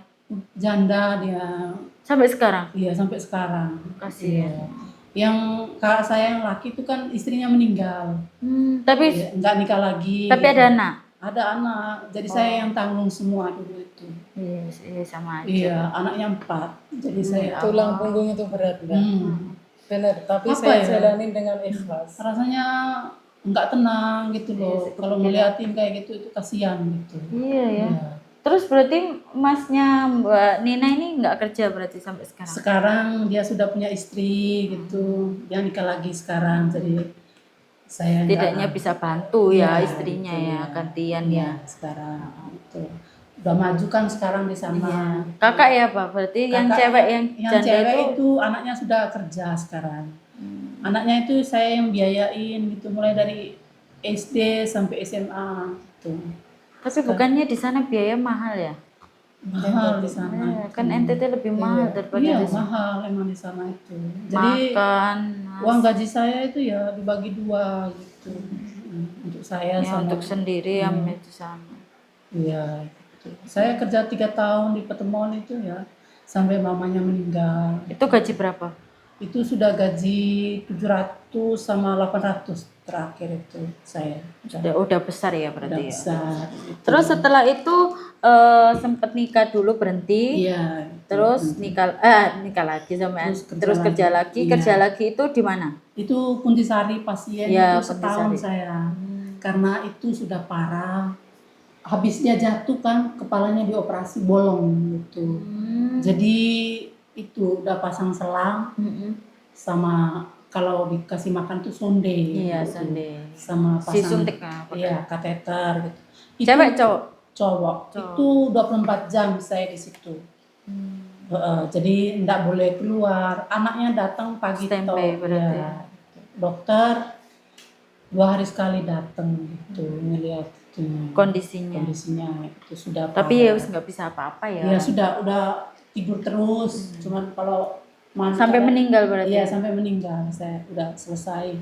janda dia. Sampai sekarang. Iya, sampai sekarang. Kasihan. Iya. Yang kakak saya yang laki itu kan istrinya meninggal. Tapi Iya, nggak nikah lagi. tapi gitu. ada anak. Ada anak. Jadi saya yang tanggung semua dulu itu. Iya, sama aja. Iya, anaknya 4. Jadi saya Tulang punggung itu berat, Mbak. Benar, tapi Apa saya ya? jalanin dengan ikhlas. rasanya nggak tenang gitu loh. Kalau ngeliatin kayak gitu itu kasihan gitu. Iya ya. Iya. Terus berarti masnya Mbak Nina ini nggak kerja berarti sampai sekarang? Sekarang dia sudah punya istri gitu. Dia nikah lagi sekarang. Jadi saya Tidaknya bisa bantu ya Iya, istrinya gitu, ya, iya. gantian Iya, ya. sekarang itu udah maju kan sekarang di sana. Kakak ya Pak, berarti yang Kakak- cewek yang janda cewek itu itu anaknya sudah kerja sekarang. Anaknya itu saya yang biayain gitu mulai dari SD sampai SMA gitu. tapi bukannya di sana biaya mahal ya? Mahal di sana. Kan NTT lebih mahal daripada Iya, di sini. mahal emang di sana itu. Jadi Makan, uang gaji saya itu ya dibagi 2 gitu. Untuk saya ya sama untuk sendiri yang di sana. iya. Gitu. Saya kerja 3 tahun di pertemuan itu ya sampai mamanya meninggal. Itu gaji berapa? Itu sudah gaji 700 sama 800 terakhir itu saya. Udah besar ya berarti Udah ya. besar. Terus setelah itu sempat nikah dulu berhenti. Iya. Terus nikah lagi sama Terus kerja kerja lagi. lagi. Kerja lagi itu di mana? Itu Puntisari pasien Iya, itu setahun Puntisari. saya. Karena itu sudah parah. Habis dia jatuh kan kepalanya dioperasi bolong gitu. Jadi itu udah pasang selang sama kalau dikasih makan tuh sonde. Iya, gitu. sonde. Sama Si pasang suntik lah. iya, kateter gitu. Cewek cowok? Cowok. Itu 24 jam saya di situ. Jadi enggak boleh keluar. Anaknya datang pagi Standby berarti. ya. Dokter 2 hari sekali datang gitu ngelihat Kondisinya. itu sudah Tapi parah. ya nggak bisa apa-apa ya. Ya sudah udah tidur terus. Cuman kalau Sampai meninggal berarti. Iya, sampai meninggal. Saya udah selesai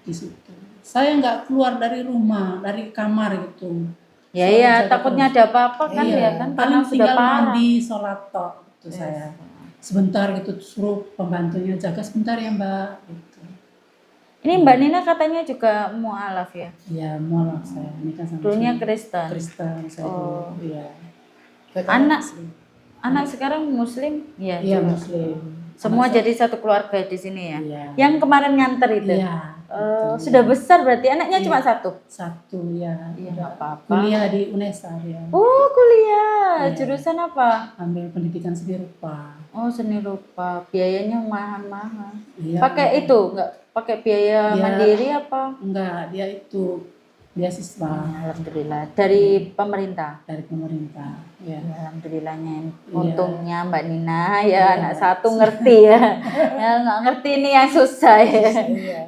di situ. Saya nggak keluar dari rumah, dari kamar gitu. Ya Soalnya iya, jaga takutnya terus. ada apa-apa kan Iya, ya kan karena paling sudah tinggal parah. mandi, sholat tok gitu saya. Sebentar gitu suruh pembantunya jaga sebentar ya Mbak. Gitu. Ini Mbak Nina katanya juga mualaf ya. Iya, mualaf saya. Ini kan sama Dulunya suami. Kristen. Kristen saya dulu. Iya. Anak sekarang Muslim? Iya. Iya, juga. Muslim. Semua jadi satu keluarga di sini ya. Iya. Yang kemarin nganter itu. Iya. Sudah besar berarti anaknya cuma satu. Satu ya. Iya, nggak apa-apa. Kuliah di UNESA ya. Oh, kuliah. Iya. Jurusan apa? Ambil pendidikan seni rupa. Oh, seni rupa. Biayanya mahal-mahal. Iya. Pakai itu enggak? Pakai biaya Iya. mandiri apa? Enggak, dia itu beasiswa Alhamdulillah dari pemerintah. dari pemerintah. Ya. Ya, alhamdulillahnya. Iya. Untungnya Mbak Nina ya anak satu ngerti ya. Ya nggak ngerti ini yang susah ya.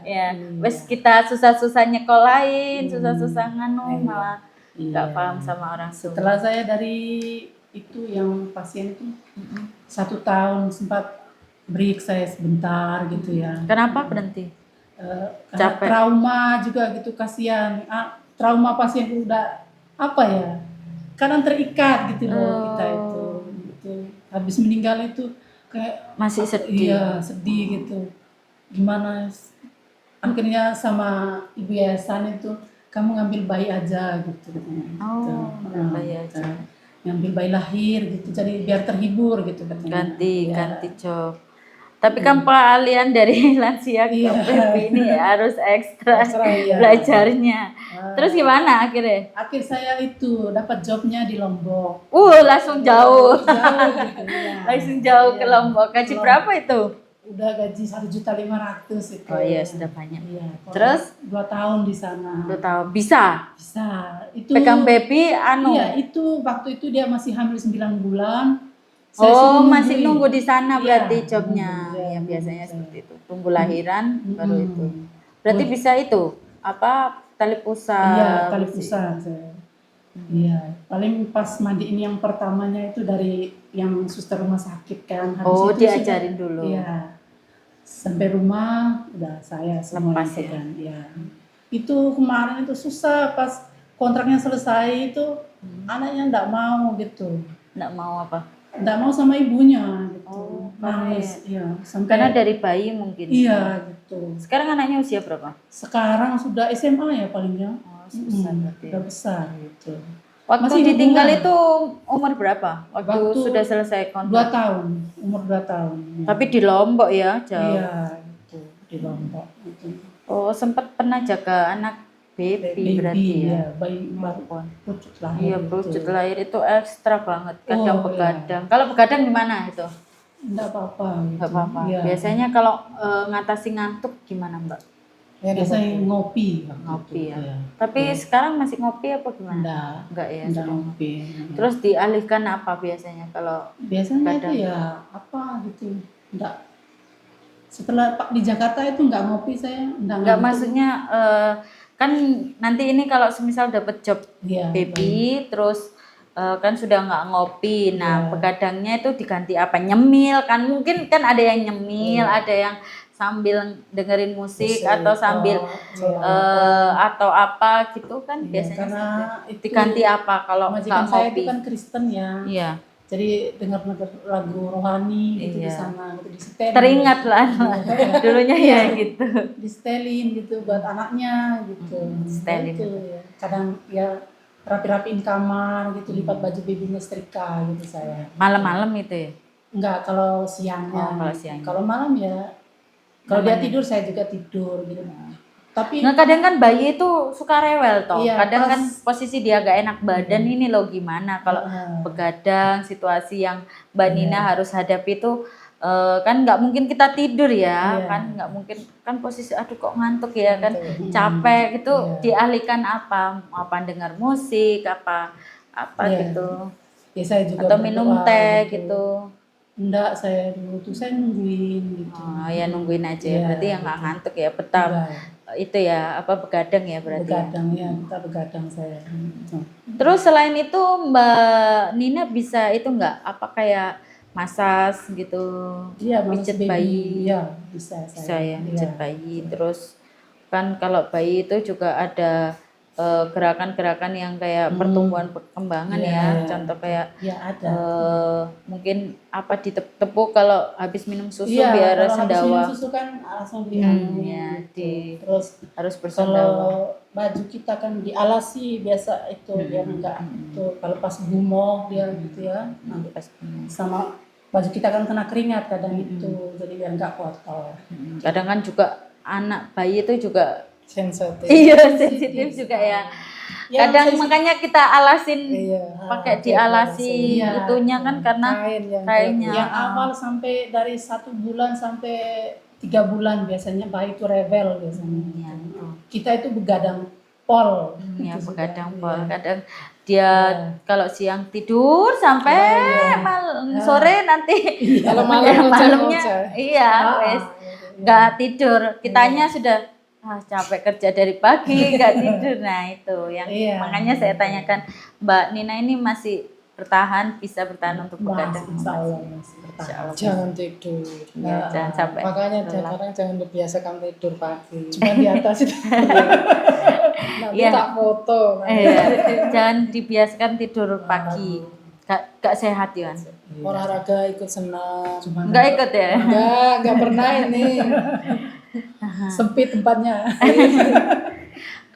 Ya, wes kita susah-susah nyekolahin, susah-susah nganu malah nggak Iya. paham sama orang tua. Setelah saya dari itu yang pasien itu 1 tahun sempat break saya sebentar gitu ya. Kenapa berhenti? Karena Capek. trauma juga gitu kasihan. Trauma pasien itu udah apa ya? Kadang terikat gitu loh kita itu. Gitu. Habis meninggal itu kayak Masih sedih. Iya, sedih gitu. Gimana akhirnya sama ibu yayasan itu kamu ngambil bayi aja gitu katanya. Oh, ngambil bayi aja. Ngambil bayi lahir gitu, jadi biar terhibur gitu katanya. Ganti job. Tapi kan keahlian dari lansia ke baby ini harus ekstra belajarnya. Terus gimana akhirnya? Akhir saya itu dapat jobnya di Lombok. Langsung jauh. Jauh gitu ya. Langsung jauh ke Lombok. Gaji berapa itu? Udah gaji 1.500.000 itu. Oh iya, sudah banyak. Iya. Terus 2 tahun di sana. 2 tahun. Bisa. Itu Pegang baby Iya, itu waktu itu dia masih hamil 9 bulan. Masih nunggu di sana berarti jobnya. Ya biasanya seperti itu. Tunggu lahiran baru itu. Berarti bisa itu tali pusat. Iya, tali pusat. Iya, paling pas mandiin yang pertamanya itu dari yang suster rumah sakit kan. Habis itu diajarin dulu. Iya. Sampai rumah udah saya semua lepas itu kan. Iya. Itu kemarin itu susah pas kontraknya selesai itu anaknya enggak mau gitu. Enggak mau apa? Enggak mau sama ibunya gitu. Nangis, iya. Karena dari bayi mungkin. Iya, gitu. Sekarang anaknya usia berapa? Sekarang sudah SMA ya palingnya. Besar berarti. Udah besar gitu. Waktu masih ditinggal hubungan. itu umur berapa? Waktu sudah selesai kontrak? 2 tahun, umur 2 tahun. Ya. Tapi di Lombok ya, jauh. Iya, gitu, di Lombok. Gitu. Sempat pernah jaga anak baby berarti ya. Bayi baru pucuk lahir. Iya, pucuk lahir itu ekstra banget. Kadang begadang. Kalau begadang gimana itu? Enggak apa-apa. Enggak apa-apa. Iya. Biasanya kalau ngatasi ngantuk gimana, Mbak? Biasanya ngopi ya. Tapi sekarang masih ngopi apa gimana? Enggak ya. Enggak ngopi. Terus dialihkan apa biasanya kalau biasanya itu ya apa gitu. Enggak. Setelah di Jakarta itu enggak ngopi saya, enggak maksudnya kan nanti ini kalau semisal dapat job baby terus kan sudah nggak ngopi. Nah, begadangnya itu diganti apa? Nyemil kan? Mungkin kan ada yang nyemil, ada yang sambil dengerin musik atau sambil atau apa gitu kan biasanya karena itu diganti apa kalau nggak ngopi? Saya itu kan Kristen ya. Iya. Jadi dengar lagu rohani gitu di sana gitu disetelin. Teringat lah dulunya ya gitu. Disetelin gitu buat anaknya gitu. Setelin gitu. Kadang ya rapi-rapiin kamar gitu, lipat baju babynya setrika gitu saya. Malam-malam itu ya? Enggak, kalau siangnya. Kalau siangnya. Kalau malam ya kalau dia tidur saya juga tidur gitu. Tapi kadang kan bayi itu suka rewel toh. Iya, kadang kan posisi dia gak enak badan ini loh gimana kalau begadang situasi yang Mbak Nina harus hadapi itu kan nggak mungkin kita tidur ya kan nggak mungkin kan posisi aduh kok ngantuk ya kan capek gitu dialihkan apa dengar musik apa gitu ya, saya juga atau minum teh gitu. Enggak, saya dulu tuh saya nungguin gitu. Ya nungguin aja ya. Berarti yang nggak ngantuk ya betah. Itu ya begadang ya berarti. Begadang ya, kita begadang saya. Terus selain itu Mbak Nina bisa itu nggak kayak masas gitu? Iya, pijat bayi. Iya, bisa saya. Bisa ya, pijat bayi. Terus kan kalau bayi itu juga ada gerakan-gerakan yang kayak pertumbuhan perkembangan contoh kayak ada. Mungkin ditepuk kalau habis minum susu biar sendawa. Habis minum susu kan langsung terus harus bersendawa. Kalau baju kita kan dialasi biasa itu biar enggak itu kalau pas gumoh dia gitu ya. Sama baju kita kan kena keringat kadang itu jadi biar enggak kotor. Kadang kan juga anak bayi itu juga sensitif. Iya, sensitif juga ya. Kadang makanya kita alasin pakai dialasi itunya kan karena kainnya. Yang awal sampai dari 1 bulan sampai 3 bulan biasanya bayi itu rebel biasanya. Kita itu begadang pol. Begadang pol. Kadang dia kalau siang tidur sampai sore nanti kalau malamnya nggak tidur. Kitanya sudah capek kerja dari pagi nggak tidur. Nah itu yang makanya saya tanyakan Mbak Nina ini masih bisa bertahan untuk begadang. Jangan tidur. Jangan sampai. Makanya sekarang jangan terbiasakan tidur pagi. Cuma di atas itu. Nanti tak foto. Jangan dibiasakan tidur pagi. Gak sehat ya. Olahraga ikut senam. Nggak ikut ya? Nggak pernah ini. Sempit tempatnya.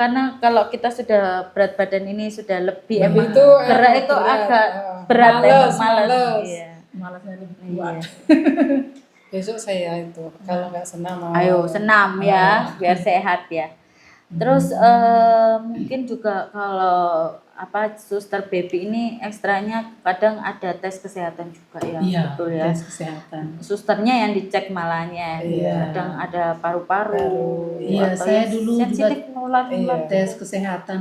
karena kalau kita sudah berat badan ini sudah lebih Lebih emang itu gerak itu berat. agak berat, emang malas. Males. Iya. Malasnya lebih Iya. kuat. Besok saya itu kalau nggak senam mau. Ayo senam ya, biar sehat ya. Terus mungkin juga kalau apa suster baby ini ekstranya kadang ada tes kesehatan juga ya, Iya, betul ya. tes kesehatan. Susternya yang dicek malahnya, Iya. kadang ada paru-paru. Iya, atau saya yang dulu sensitif juga nular-nular. tes kesehatan.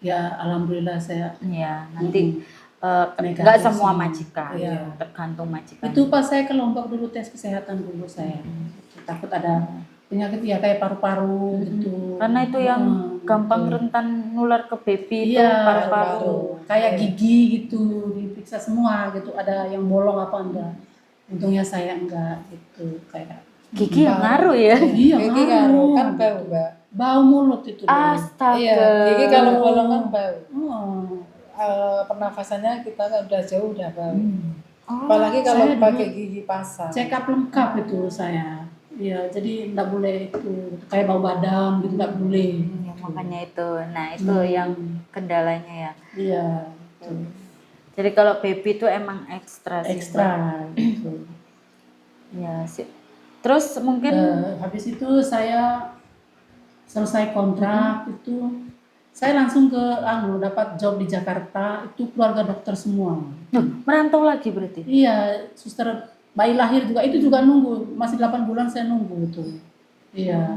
Ya, alhamdulillah saya Iya, nanti Negatif nggak semua semua. majikan, Iya. tergantung majikan. itu pas saya ke Lombok dulu tes kesehatan dulu saya. Takut ada penyakit ya kayak paru-paru gitu. Karena itu yang gampang gitu. rentan nular ke baby itu Iya, paru-paru. kayak gigi gitu, diperiksa semua gitu, ada yang bolong apa enggak. Untungnya saya enggak gitu, kayak Gigi yang ngaruh ya. iya, Gigi ngaruh kan bau, Mbak. bau mulut itu dulu. Astaga. Iya, gigi kalau bolong kan bau. Oh. Pernafasannya kita kan udah jauh udah bau. Oh, Apalagi kalau saya dulu pakai gigi pasang. Check up lengkap itu saya. Iya, jadi enggak boleh itu kayak bau badan gitu enggak boleh. ya, makanya itu. Nah, itu yang kendalanya ya. Iya. Jadi kalau baby itu emang ekstra sih. Ekstra gitu. Ya sih. Terus mungkin Habis itu saya selesai kontrak itu saya langsung ke dapat job di Jakarta, itu keluarga dokter semua. merantau lagi berarti. Iya, suster bayi lahir juga itu juga nunggu, masih 8 bulan saya nunggu itu. Iya.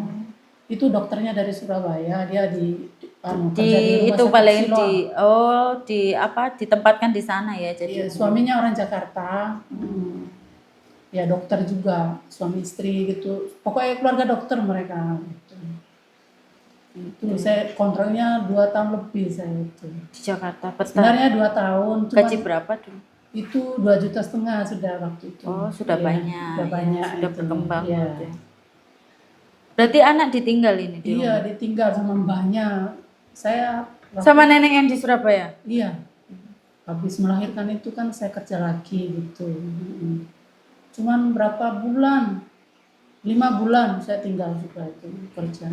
Itu dokternya dari Surabaya, dia kerja di rumah itu sakit paling Siloam. ditempatkan di sana ya jadi. Iya, suaminya orang Jakarta. Ya dokter juga, suami istri gitu. Pokoknya keluarga dokter mereka. Gitu. Itu saya kontraknya 2 tahun lebih saya itu. Di Jakarta Sebenarnya 2 tahun. gaji berapa dulu? Itu 2,5 juta sudah waktu itu. Oh, sudah Iya, banyak. Sudah banyak. Sudah itu. berkembang Iya. gitu ya. Berarti anak ditinggal ini di rumah? Iya, ditinggal sama mbahnya. Saya Sama nenek yang di Surabaya? Iya. Habis melahirkan itu kan saya kerja lagi gitu. Cuman berapa bulan? 5 bulan saya tinggal juga itu kerja.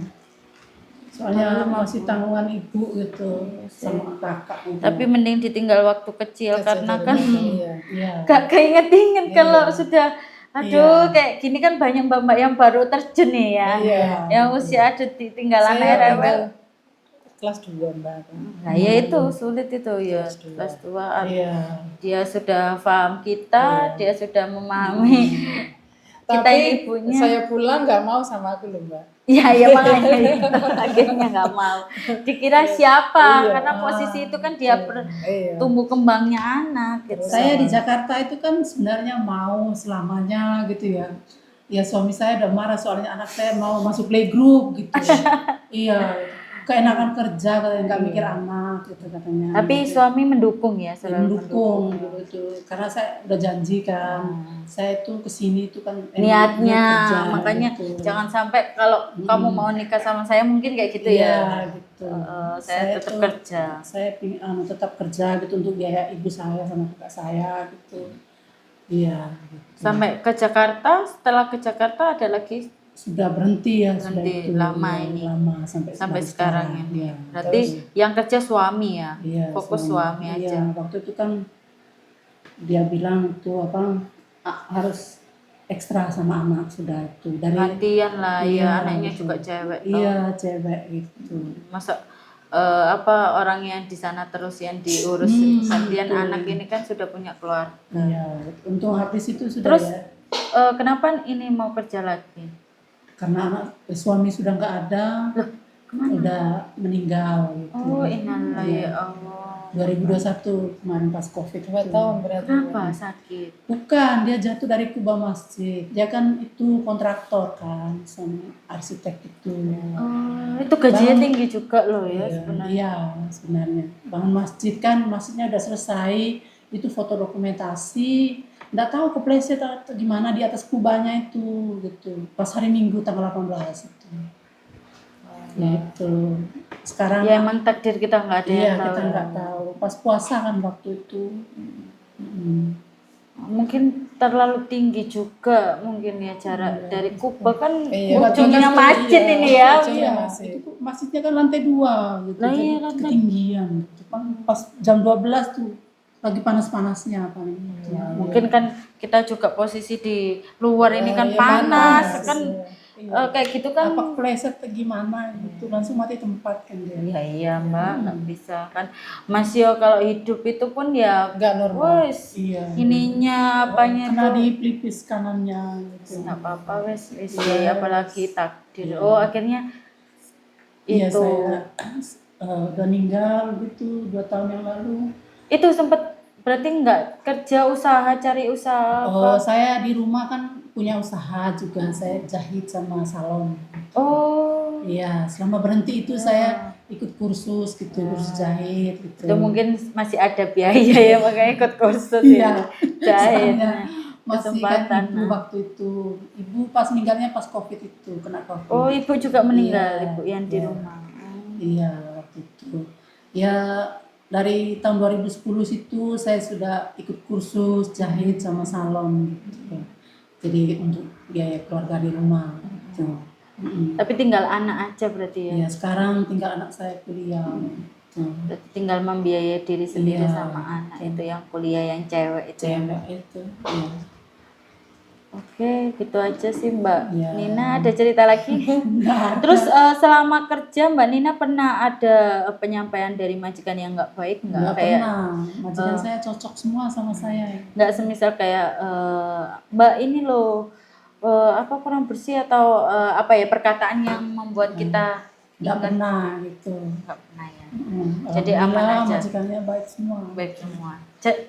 Soalnya masih tanggungan ibu gitu sama kakak. Gitu. Tapi mending ditinggal waktu kecil karena kan Iya. gak keinget-inget kalau sudah kayak gini kan banyak mbak-mbak yang baru terjun nih ya. Iya. Yang usia ada ditinggal anak Saya rewel. tinggal kelas 2, Mbak. Nah, ya itu sulit itu ya. Kelas 2. Iya. Dia sudah paham kita, dia sudah memahami kita Tapi ibunya. saya pulang nggak mau sama aku loh, Mbak. Ya makanya itu akhirnya nggak mau. Dikira siapa? Iya. Karena posisi itu kan dia tumbuh kembangnya anak. Gitu. Saya di Jakarta itu kan sebenarnya mau selamanya gitu ya. Ya suami saya udah marah soalnya anak saya mau masuk playgroup gitu. Iya. Keenakan kerja katanya nggak mikir anak gitu katanya. Tapi suami mendukung ya, selalu mendukung gitu. Karena saya udah janji kan, saya itu kesini itu kan niatnya, kerja, makanya gitu. jangan sampai kalau kamu mau nikah sama saya mungkin kayak gitu ya. Gitu. Saya tetap kerja. Saya tetap kerja gitu untuk biaya ibu saya sama kakak saya gitu. Iya. Gitu. Sampai ke Jakarta, setelah ke Jakarta ada lagi Sudah berhenti ya, berhenti sudah itu, lama ini. Lama sampai sekarang ini. Ya. Berarti yang kerja suami ya. Iya, Fokus suami aja. Iya, waktu itu kan dia bilang itu harus ekstra sama anak sudah itu dari gantian lah ya, anaknya gitu. juga cewek. Iya, cewek gitu. Masa orang yang di sana terus yang diurus gantian anak ini kan sudah punya keluarga. Iya, untung habis itu sudah. Terus ya. Kenapa ini mau kerja lagi? Karena suami sudah nggak ada, udah meninggal. Gitu. Oh, innalillahi ya Allah. 2021 kemarin pas COVID. 2 tahun berarti. Kenapa sakit? Bukan, dia jatuh dari kubah masjid. Dia kan itu kontraktor kan, sama arsitek itu. Itu gajinya tinggi juga loh ya sebenarnya. Iya, sebenarnya. Bangun masjid kan, masjidnya udah selesai, itu foto dokumentasi. Nggak tahu kepleset atau gimana di atas kubahnya itu gitu. Pas hari Minggu tanggal 18 itu. Gitu. Sekarang Ya emang takdir kita nggak ada yang tahu. kita nggak tahu. Pas puasa kan waktu itu. Mungkin terlalu tinggi juga mungkin ya jarak dari kubah kan Iya. ujungnya masjid ini ya. Iya, itu masjidnya kan lantai 2 gitu, Lah jadi iya, lantai- ketinggian. Gitu. Pas jam 12 tuh lagi panas-panasnya paling. Gitu. Mungkin kan kita juga posisi di luar ini kan Iya, panas panas. kan Iya. kayak gitu kan. Apa pleset gimana gitu, langsung mati tempat kan dia. Ya iya Mbak, nggak bisa kan. Mas Yo kalau hidup itu pun ya Nggak normal. wes Iya. ininya apanya Kena tuh di pelipis kanannya gitu. nggak apa-apa wes ya, apalagi takdir. Oh akhirnya Iya, itu saya udah meninggal gitu 2 tahun yang lalu. itu sempet berarti nggak kerja usaha cari usaha apa? Saya di rumah kan punya usaha juga, saya jahit sama salon. Oh Iya, selama berhenti itu saya ikut kursus gitu, kursus jahit gitu. itu mungkin masih ada biaya ya makanya ikut kursus Iya, ya jahit. soalnya masih kan kesempatan, ibu waktu itu. Ibu pas meninggalnya pas COVID itu, kena COVID. Oh ibu juga meninggal, Iya, ibu yang di iya. rumah. Iya, waktu itu. Ya dari tahun 2010 situ saya sudah ikut kursus jahit sama salon gitu. Jadi untuk biaya keluarga di rumah gitu. Tapi tinggal anak aja berarti ya. Ya sekarang tinggal anak saya kuliah. Gitu. Berarti tinggal membiayai diri sendiri Iya, sama anak itu yang kuliah yang cewek itu. Ya. Cewek itu. Iya. Oke, gitu aja sih Mbak Iya. Nina. Ada cerita lagi? Terus selama kerja Mbak Nina pernah ada penyampaian dari majikan yang nggak baik nggak? Nggak Kayak pernah. Majikan saya cocok semua sama saya. nggak semisal kayak Mbak ini loh apa kurang bersih atau apa ya perkataan yang membuat kita Nggak pernah gitu. nggak pernah ya. Jadi Jadi aman aja. majikannya baik semua. Baik semua.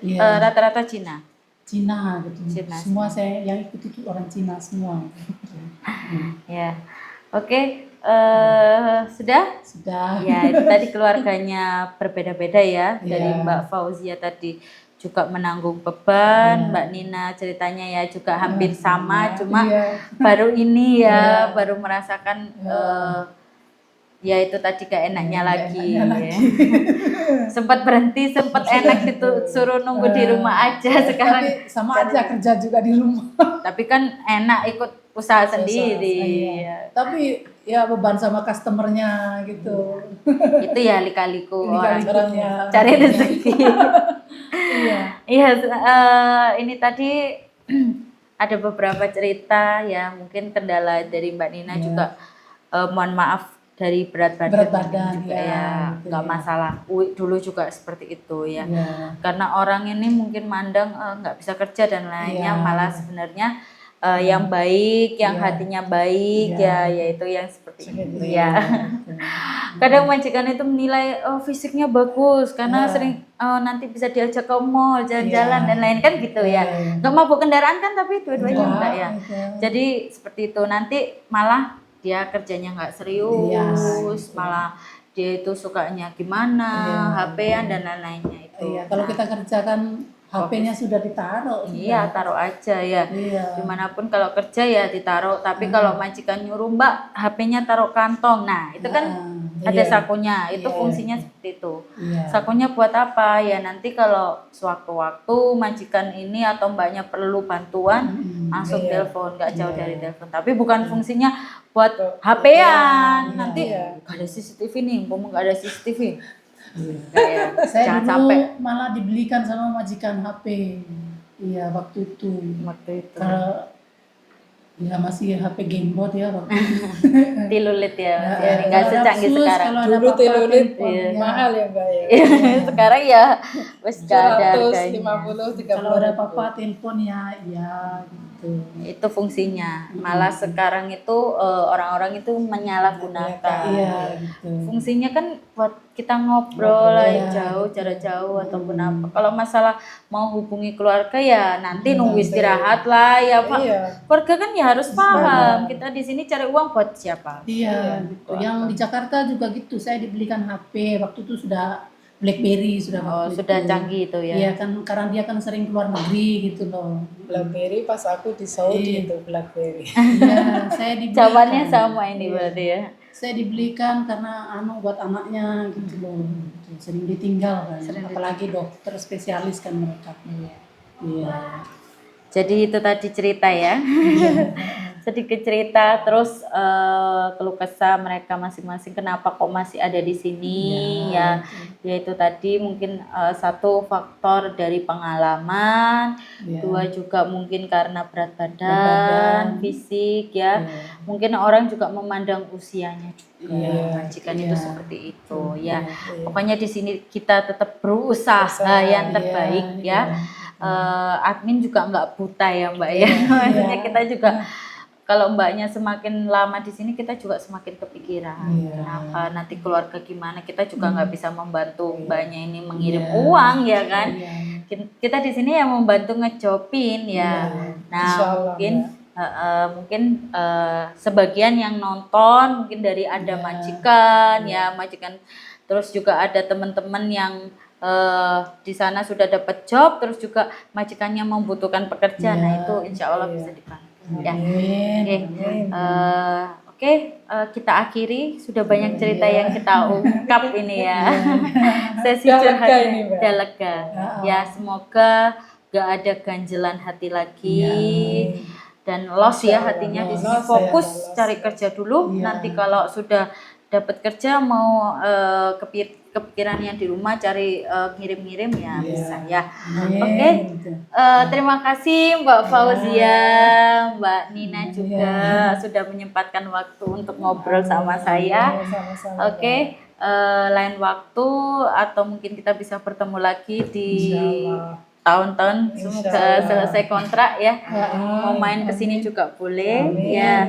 Iya. Rata-rata Cina. Cina gitu. Cina. Semua saya yang ikut itu orang Cina semua. Gitu. Ya. Oke, sudah? Sudah. Ya, itu tadi keluarganya berbeda-beda ya. Dari Iya. Mbak Fauzia tadi juga menanggung beban, Mbak Nina ceritanya ya juga hampir sama, cuma Iya. baru ini ya, baru merasakan ya itu tadi gak enaknya lagi. Sempat berhenti, sempat enak gitu, suruh nunggu di rumah aja sekarang. Tapi sama aja kerja juga di rumah. Tapi kan enak ikut usaha sendiri. Iya. Tapi ya beban sama customernya gitu. Itu ya lika-liku orang Orangnya. cari rezeki. Iya. Iya, ini tadi ada beberapa cerita ya, mungkin kendala dari Mbak Nina juga. Mohon maaf dari berat badan juga ya, gitu nggak ya. masalah. Dulu juga seperti itu ya. Iya. Karena orang ini mungkin mandang nggak bisa kerja dan lainnya, Iya. malah sebenarnya yang baik, yang Iya. hatinya baik ya, Iya. yaitu yang seperti itu Seperti ya. Kadang majikan itu menilai fisiknya bagus karena sering nanti bisa diajak ke mall, jalan-jalan dan lain kan gitu ya. Nggak mabuk kendaraan kan tapi dua-duanya enggak ya. Jadi seperti itu nanti malah dia kerjanya nggak serius, Iya. malah dia itu sukanya gimana, HP-an dan lain-lainnya itu. Iya, kalau kita kerjakan HP-nya sudah ditaruh. Iya, taruh aja ya. Iya. Dimanapun kalau kerja ya ditaruh. Tapi kalau majikan nyuruh Mbak, HP-nya taruh kantong. Nah, itu kan ada sakunya. Itu fungsinya seperti itu. Iya. Sakunya buat apa? Ya nanti kalau sewaktu-waktu majikan ini atau Mbaknya perlu bantuan, langsung telepon, nggak jauh dari telepon. Tapi bukan fungsinya buat HP-an. Nanti nggak ada CCTV nih, ngomong nggak ada CCTV. Ya, Saya jangan dulu sampai malah dibelikan sama majikan HP. Iya, waktu itu. Kalau ya masih HP gamebot ya waktu itu. tilulit ya, nggak Kalau ada secanggih khusus, sekarang. kalau ada Dulu apa-apa, telulit telepon, ya. mahal ya Mbak ya. Sekarang ya wes gak ada harganya. 150, 30. Kalau ada apa-apa telepon ya, gitu. Itu fungsinya. Malah sekarang itu orang-orang itu menyalahgunakan. Iya, gitu. Fungsinya kan buat kita ngobrol lah jauh, jarak jauh ataupun apa. Kalau masalah mau hubungi keluarga ya nanti nunggu istirahat lah ya Pak. Iya. Keluarga kan ya harus paham. Kita di sini cari uang buat siapa? Iya, gitu. Yang di Jakarta juga gitu. Saya dibelikan HP waktu itu sudah BlackBerry sudah waktu Sudah itu. canggih itu ya. Iya kan karena dia kan sering keluar negeri gitu loh. BlackBerry pas aku di Saudi itu BlackBerry. Iya, saya dibelikan. Jawabannya sama ini berarti ya. Saya dibelikan karena buat anaknya gitu loh. Gitu. Sering ditinggal kan. Apalagi dokter spesialis kan mereka. Iya. Jadi itu tadi cerita ya. sedikit cerita, terus keluh kesah mereka masing-masing kenapa kok masih ada di sini ya. Yaitu tadi mungkin satu faktor dari pengalaman, dua juga mungkin karena berat badan, fisik ya. Mungkin orang juga memandang usianya juga. Majikan itu seperti itu ya. Pokoknya di sini kita tetap berusaha yang terbaik ya. Admin juga nggak buta ya Mbak ya. Maksudnya kita juga kalau Mbaknya semakin lama di sini kita juga semakin kepikiran kenapa nanti keluarga gimana, kita juga nggak bisa membantu Mbaknya ini mengirim uang ya kan. Kita di sini yang membantu ngejopin ya. Nah mungkin sebagian yang nonton mungkin dari ada majikan ya, majikan terus juga ada teman-teman yang di sana sudah dapat job, terus juga majikannya membutuhkan pekerja. Nah itu insya Allah bisa dibantu ya. Oke, kita akhiri, sudah banyak cerita yang kita ungkap ini ya. Sesi curhat ini udah lega ya, semoga gak ada ganjelan hati lagi dan loss ya hatinya di sini. Fokus cari kerja dulu, nanti kalau sudah dapat kerja mau kepikiran yang di rumah cari ngirim-ngirim ya bisa ya. Oke. Terima kasih Mbak Fauzia, Mbak Nina juga sudah menyempatkan waktu untuk ngobrol sama saya. Oke. Lain waktu atau mungkin kita bisa bertemu lagi di tahun-tahun semoga selesai kontrak ya. Mau main ke sini juga boleh ya.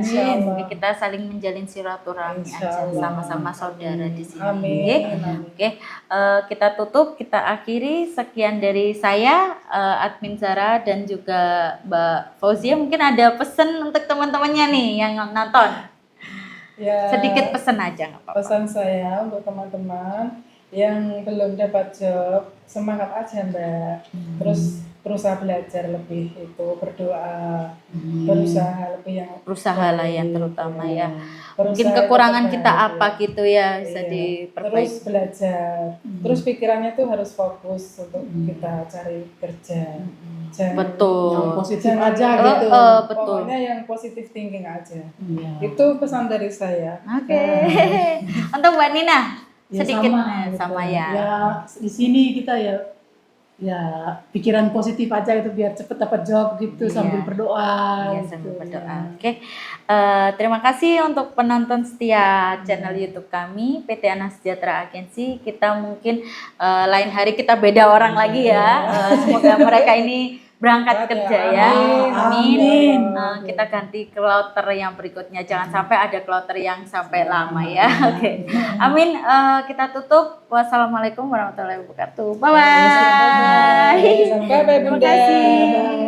Kita saling menjalin silaturahmi aja, sama-sama saudara di sini. Oke. Kita tutup, kita akhiri. Sekian dari saya Admin Zara dan juga Mbak Fauzia. Mungkin ada pesan untuk teman-temannya nih yang nonton. Ya, sedikit pesan aja nggak apa-apa. Pesan saya untuk teman-teman yang belum dapat job, semangat aja Mbak. Terus berusaha belajar lebih, itu berdoa, berusaha lebih yang berusaha lah yang terutama ya. Mungkin kekurangan kita apa gitu ya bisa diperbaiki. Terus belajar, terus pikirannya tuh harus fokus untuk kita cari kerja. Betul. Yang positif aja gitu. Betul. Pokoknya yang positive thinking aja. Itu pesan dari saya. Oke. Untuk Mbak Nina. Sedikit sama gitu. Ya di sini kita ya pikiran positif aja itu biar cepet dapat job gitu sambil berdoa. Sambil berdoa. Oke. Terima kasih untuk penonton setia channel YouTube kami PT Ana Sejahtera Agensi. Kita mungkin lain hari kita beda orang lagi ya. Semoga mereka ini berangkat kerja ya. Amin. Kita ganti kloter yang berikutnya. Jangan sampai ada kloter yang sampai lama ya. Oke. Amin. Kita tutup. Wassalamualaikum warahmatullahi wabarakatuh. Bye bye. Bye bye. Terima kasih.